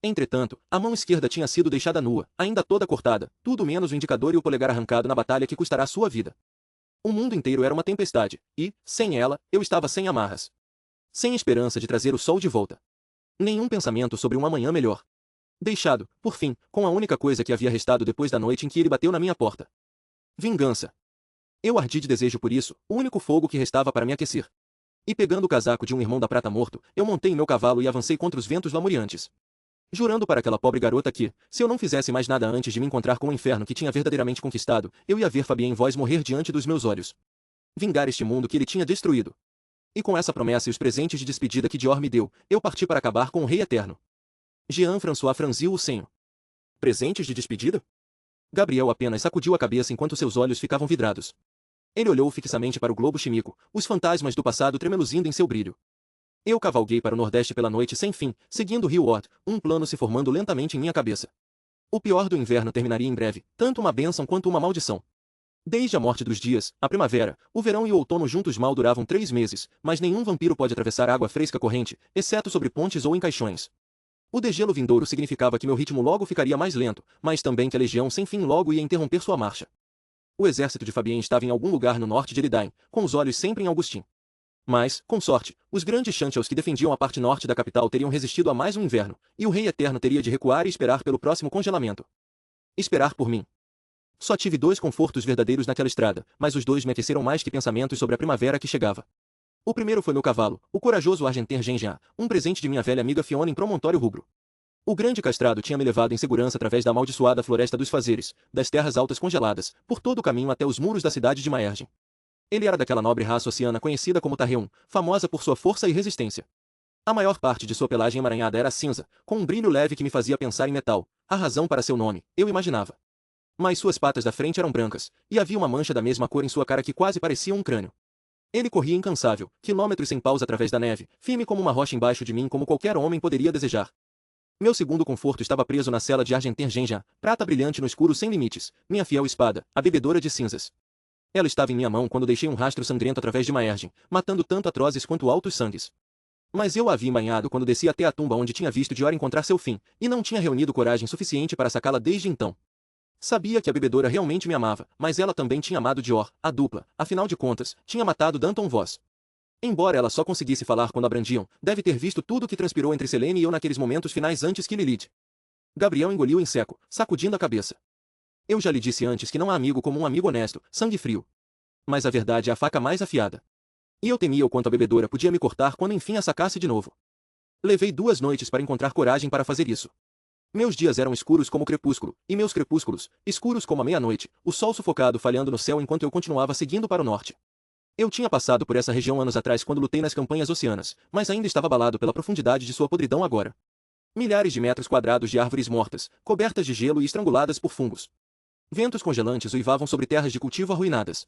Entretanto, a mão esquerda tinha sido deixada nua, ainda toda cortada, tudo menos o indicador e o polegar arrancado na batalha que custará sua vida. O mundo inteiro era uma tempestade, e, sem ela, eu estava sem amarras. Sem esperança de trazer o sol de volta. Nenhum pensamento sobre um amanhã melhor. Deixado, por fim, com a única coisa que havia restado depois da noite em que ele bateu na minha porta. Vingança. Eu ardi de desejo por isso, o único fogo que restava para me aquecer. E pegando o casaco de um irmão da prata morto, eu montei em meu cavalo e avancei contra os ventos lamuriantes. Jurando para aquela pobre garota que, se eu não fizesse mais nada antes de me encontrar com o inferno que tinha verdadeiramente conquistado, eu ia ver Fabien Voz morrer diante dos meus olhos. Vingar este mundo que ele tinha destruído. E com essa promessa e os presentes de despedida que Dior me deu, eu parti para acabar com o Rei Eterno. Jean-François franziu o senho. Presentes de despedida? Gabriel apenas sacudiu a cabeça enquanto seus olhos ficavam vidrados. Ele olhou fixamente para o globo chimico, os fantasmas do passado tremeluzindo em seu brilho. Eu cavalguei para o nordeste pela noite sem fim, seguindo o rio Ott, um plano se formando lentamente em minha cabeça. O pior do inverno terminaria em breve, tanto uma bênção quanto uma maldição. Desde a morte dos dias, a primavera, o verão e o outono juntos mal duravam 3 meses, mas nenhum vampiro pode atravessar água fresca corrente, exceto sobre pontes ou em caixões. O degelo vindouro significava que meu ritmo logo ficaria mais lento, mas também que a legião sem fim logo ia interromper sua marcha. O exército de Fabien estava em algum lugar no norte de Eridain, com os olhos sempre em Augustin. Mas, com sorte, os grandes Chantels que defendiam a parte norte da capital teriam resistido a mais um inverno, e o Rei Eterno teria de recuar e esperar pelo próximo congelamento. Esperar por mim. Só tive 2 confortos verdadeiros naquela estrada, mas os 2 me aqueceram mais que pensamentos sobre a primavera que chegava. O primeiro foi meu cavalo, o corajoso Argenter Genjan, um presente de minha velha amiga Fiona em Promontório Rubro. O grande castrado tinha me levado em segurança através da amaldiçoada floresta dos fazeres, das terras altas congeladas, por todo o caminho até os muros da cidade de Maergen. Ele era daquela nobre raça oceana conhecida como Tarreum, famosa por sua força e resistência. A maior parte de sua pelagem emaranhada era cinza, com um brilho leve que me fazia pensar em metal, a razão para seu nome, eu imaginava. Mas suas patas da frente eram brancas, e havia uma mancha da mesma cor em sua cara que quase parecia um crânio. Ele corria incansável, quilômetros sem pausa através da neve, firme como uma rocha embaixo de mim como qualquer homem poderia desejar. Meu segundo conforto estava preso na cela de Argenter Genjan, prata brilhante no escuro sem limites, minha fiel espada, a bebedora de cinzas. Ela estava em minha mão quando deixei um rastro sangrento através de Maergen, matando tanto atrozes quanto altos sangues. Mas eu a havia embainhado quando desci até a tumba onde tinha visto Dior encontrar seu fim, e não tinha reunido coragem suficiente para sacá-la desde então. Sabia que a bebedora realmente me amava, mas ela também tinha amado Dior, a dupla, afinal de contas, tinha matado Danton Voss. Embora ela só conseguisse falar quando a brandiam, deve ter visto tudo o que transpirou entre Selene e eu naqueles momentos finais antes que Lilith. Gabriel engoliu em seco, sacudindo a cabeça. Eu já lhe disse antes que não há amigo como um amigo honesto, sangue frio. Mas a verdade é a faca mais afiada. E eu temia o quanto a bebedora podia me cortar quando enfim a sacasse de novo. Levei 2 noites para encontrar coragem para fazer isso. Meus dias eram escuros como o crepúsculo, e meus crepúsculos, escuros como a meia-noite, o sol sufocado falhando no céu enquanto eu continuava seguindo para o norte. Eu tinha passado por essa região anos atrás quando lutei nas campanhas oceanas, mas ainda estava abalado pela profundidade de sua podridão agora. Milhares de metros quadrados de árvores mortas, cobertas de gelo e estranguladas por fungos. Ventos congelantes uivavam sobre terras de cultivo arruinadas.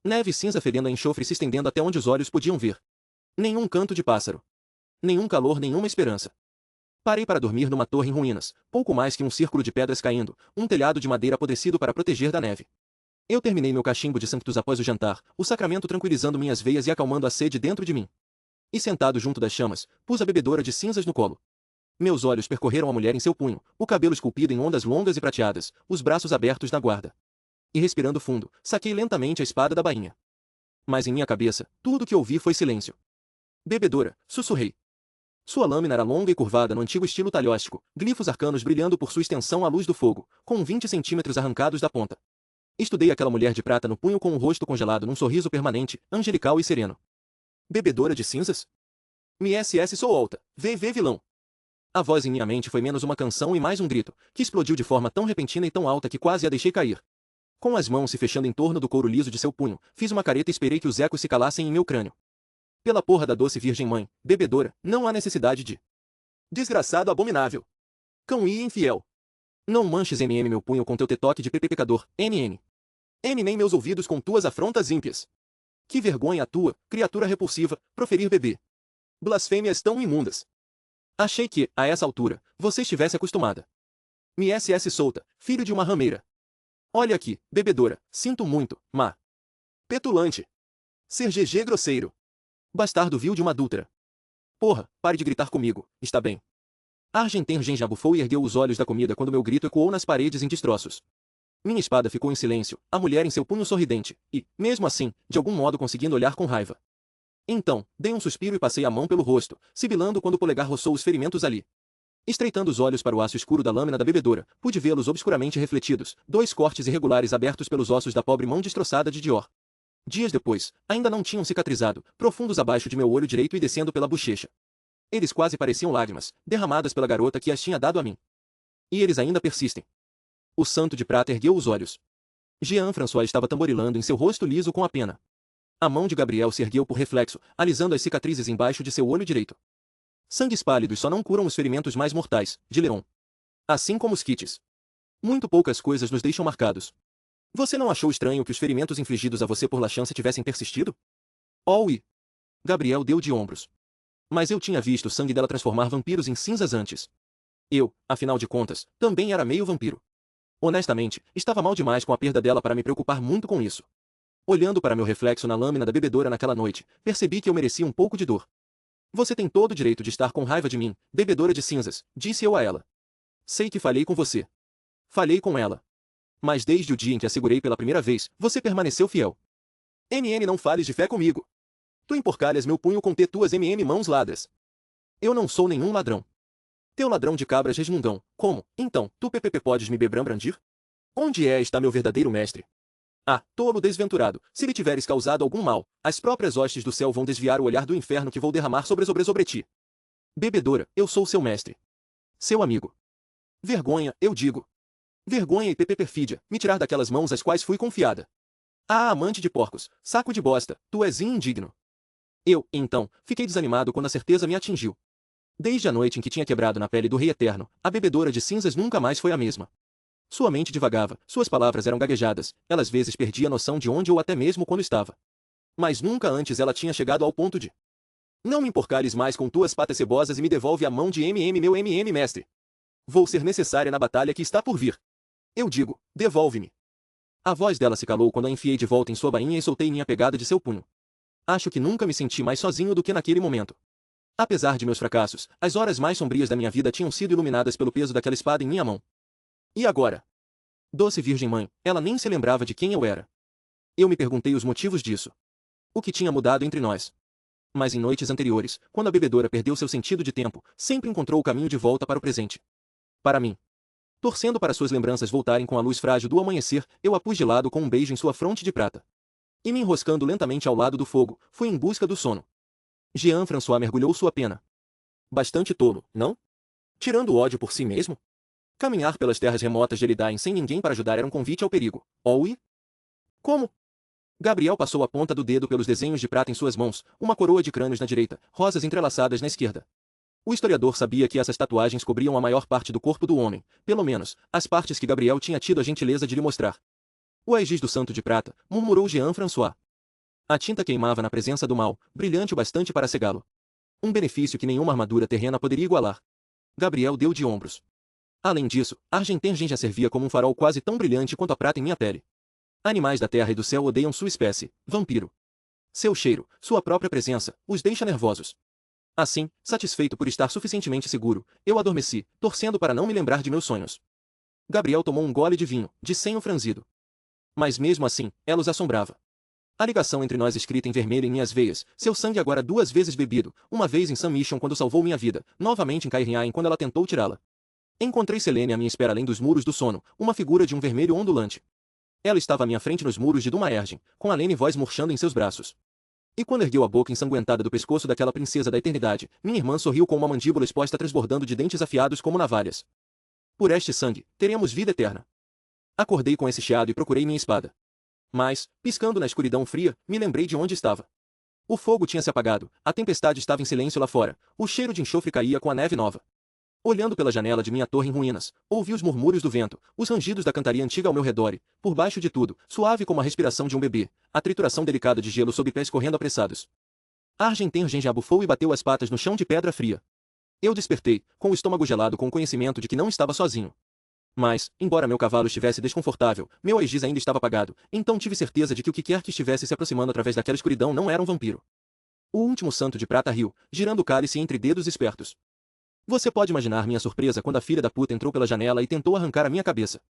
Neve cinza fedendo a enxofre se estendendo até onde os olhos podiam ver. Nenhum canto de pássaro. Nenhum calor, nenhuma esperança. Parei para dormir numa torre em ruínas, pouco mais que um círculo de pedras caindo, um telhado de madeira apodrecido para proteger da neve. Eu terminei meu cachimbo de Sanctus após o jantar, o sacramento tranquilizando minhas veias e acalmando a sede dentro de mim. E sentado junto das chamas, pus a bebedora de cinzas no colo. Meus olhos percorreram a mulher em seu punho, o cabelo esculpido em ondas longas e prateadas, os braços abertos na guarda. E respirando fundo, saquei lentamente a espada da bainha. Mas em minha cabeça, tudo o que ouvi foi silêncio. Bebedora, sussurrei. Sua lâmina era longa e curvada no antigo estilo talhóstico, glifos arcanos brilhando por sua extensão à luz do fogo, com 20 centímetros arrancados da ponta. Estudei aquela mulher de prata no punho com o rosto congelado num sorriso permanente, angelical e sereno. Bebedora de cinzas? MSS sou alta, VV vilão. A voz em minha mente foi menos uma canção e mais um grito, que explodiu de forma tão repentina e tão alta que quase a deixei cair. Com as mãos se fechando em torno do couro liso de seu punho, fiz uma careta e esperei que os ecos se calassem em meu crânio. Pela porra da doce virgem mãe, bebedora, não há necessidade de... Desgraçado abominável. Cão e infiel. Não manches meu punho com teu tetoque de pecador, NN. Nem meus ouvidos com tuas afrontas ímpias. Que vergonha a tua, criatura repulsiva, proferir bebê. Blasfêmias tão imundas. Achei que, a essa altura, você estivesse acostumada. Miss solta, filho de uma rameira. Olha aqui, bebedora, sinto muito, má. Petulante. Ser GG grosseiro. Bastardo vil de uma adúltera. Porra, pare de gritar comigo, está bem? Argentin genjabufou e ergueu os olhos da comida quando meu grito ecoou nas paredes em destroços. Minha espada ficou em silêncio, a mulher em seu punho sorridente, e, mesmo assim, de algum modo conseguindo olhar com raiva. Então, dei um suspiro e passei a mão pelo rosto, sibilando quando o polegar roçou os ferimentos ali. Estreitando os olhos para o aço escuro da lâmina da bebedora, pude vê-los obscuramente refletidos, 2 cortes irregulares abertos pelos ossos da pobre mão destroçada de Dior. Dias depois, ainda não tinham cicatrizado, profundos abaixo de meu olho direito e descendo pela bochecha. Eles quase pareciam lágrimas, derramadas pela garota que as tinha dado a mim. E eles ainda persistem. O santo de prata ergueu os olhos. Jean-François estava tamborilando em seu rosto liso com a pena. A mão de Gabriel se ergueu por reflexo, alisando as cicatrizes embaixo de seu olho direito. Sangues pálidos só não curam os ferimentos mais mortais, de Leon. Assim como os kits. Muito poucas coisas nos deixam marcados. Você não achou estranho que os ferimentos infligidos a você por La Chance tivessem persistido? Oh, oui. Gabriel deu de ombros. Mas eu tinha visto o sangue dela transformar vampiros em cinzas antes. Eu, afinal de contas, também era meio vampiro. Honestamente, estava mal demais com a perda dela para me preocupar muito com isso. Olhando para meu reflexo na lâmina da bebedora naquela noite, percebi que eu merecia um pouco de dor. Você tem todo o direito de estar com raiva de mim, bebedora de cinzas, disse eu a ela. Sei que falhei com você. Falhei com ela. Mas desde o dia em que a segurei pela primeira vez, você permaneceu fiel. Não fales de fé comigo. Tu emporcalhas meu punho com tuas mãos ladras. Eu não sou nenhum ladrão. Teu ladrão de cabras resmungão, como, então, tu podes me brandir? Onde está meu verdadeiro mestre? Ah, tolo desventurado, se lhe tiveres causado algum mal, as próprias hostes do céu vão desviar o olhar do inferno que vou derramar sobre ti. Bebedora, eu sou seu mestre. Seu amigo. Vergonha, eu digo. Vergonha e perfídia, me tirar daquelas mãos às quais fui confiada. Ah, amante de porcos, saco de bosta, tu és indigno. Eu, então, fiquei desanimado quando a certeza me atingiu. Desde a noite em que tinha quebrado na pele do Rei Eterno, a bebedora de cinzas nunca mais foi a mesma. Sua mente divagava, suas palavras eram gaguejadas, ela às vezes perdia a noção de onde ou até mesmo quando estava. Mas nunca antes ela tinha chegado ao ponto de: não me emporcalhes mais com tuas patas cebosas e me devolve a mão de meu mestre. Vou ser necessária na batalha que está por vir. Eu digo, devolve-me. A voz dela se calou quando a enfiei de volta em sua bainha e soltei minha pegada de seu punho. Acho que nunca me senti mais sozinho do que naquele momento. Apesar de meus fracassos, as horas mais sombrias da minha vida tinham sido iluminadas pelo peso daquela espada em minha mão. E agora? Doce Virgem Mãe, ela nem se lembrava de quem eu era. Eu me perguntei os motivos disso. O que tinha mudado entre nós? Mas em noites anteriores, quando a bebedora perdeu seu sentido de tempo, sempre encontrou o caminho de volta para o presente. Para mim. Torcendo para suas lembranças voltarem com a luz frágil do amanhecer, eu a pus de lado com um beijo em sua fronte de prata. E me enroscando lentamente ao lado do fogo, fui em busca do sono. Jean-François mergulhou sua pena. Bastante tolo, não? Tirando o ódio por si mesmo? Caminhar pelas terras remotas de Eridain sem ninguém para ajudar era um convite ao perigo. Oui? Como? Gabriel passou a ponta do dedo pelos desenhos de prata em suas mãos, uma coroa de crânios na direita, rosas entrelaçadas na esquerda. O historiador sabia que essas tatuagens cobriam a maior parte do corpo do homem, pelo menos, as partes que Gabriel tinha tido a gentileza de lhe mostrar. O aegis do santo de prata, murmurou Jean-François. A tinta queimava na presença do mal, brilhante o bastante para cegá-lo. Um benefício que nenhuma armadura terrena poderia igualar. Gabriel deu de ombros. Além disso, Argentin já servia como um farol quase tão brilhante quanto a prata em minha pele. Animais da terra e do céu odeiam sua espécie, vampiro. Seu cheiro, sua própria presença, os deixa nervosos. Assim, satisfeito por estar suficientemente seguro, eu adormeci, torcendo para não me lembrar de meus sonhos. Gabriel tomou um gole de vinho, de senho franzido. Mas mesmo assim, ela os assombrava. A ligação entre nós escrita em vermelho em minhas veias, seu sangue agora 2 vezes bebido, uma vez em Sam Mission quando salvou minha vida, novamente em Cairnhain quando ela tentou tirá-la. Encontrei Selene à minha espera além dos muros do sono, uma figura de um vermelho ondulante. Ela estava à minha frente nos muros de Dumaergen, com a lene voz murchando em seus braços. E quando ergueu a boca ensanguentada do pescoço daquela princesa da eternidade, minha irmã sorriu com uma mandíbula exposta transbordando de dentes afiados como navalhas. Por este sangue, teremos vida eterna. Acordei com esse chiado e procurei minha espada. Mas, piscando na escuridão fria, me lembrei de onde estava. O fogo tinha se apagado, a tempestade estava em silêncio lá fora, o cheiro de enxofre caía com a neve nova. Olhando pela janela de minha torre em ruínas, ouvi os murmúrios do vento, os rangidos da cantaria antiga ao meu redor e, por baixo de tudo, suave como a respiração de um bebê, a trituração delicada de gelo sob pés correndo apressados. Argentin genjabufou e bateu as patas no chão de pedra fria. Eu despertei, com o estômago gelado com o conhecimento de que não estava sozinho. Mas, embora meu cavalo estivesse desconfortável, meu aigis ainda estava apagado, então tive certeza de que o que quer que estivesse se aproximando através daquela escuridão não era um vampiro. O último santo de prata riu, girando o cálice entre dedos espertos. Você pode imaginar minha surpresa quando a filha da puta entrou pela janela e tentou arrancar a minha cabeça.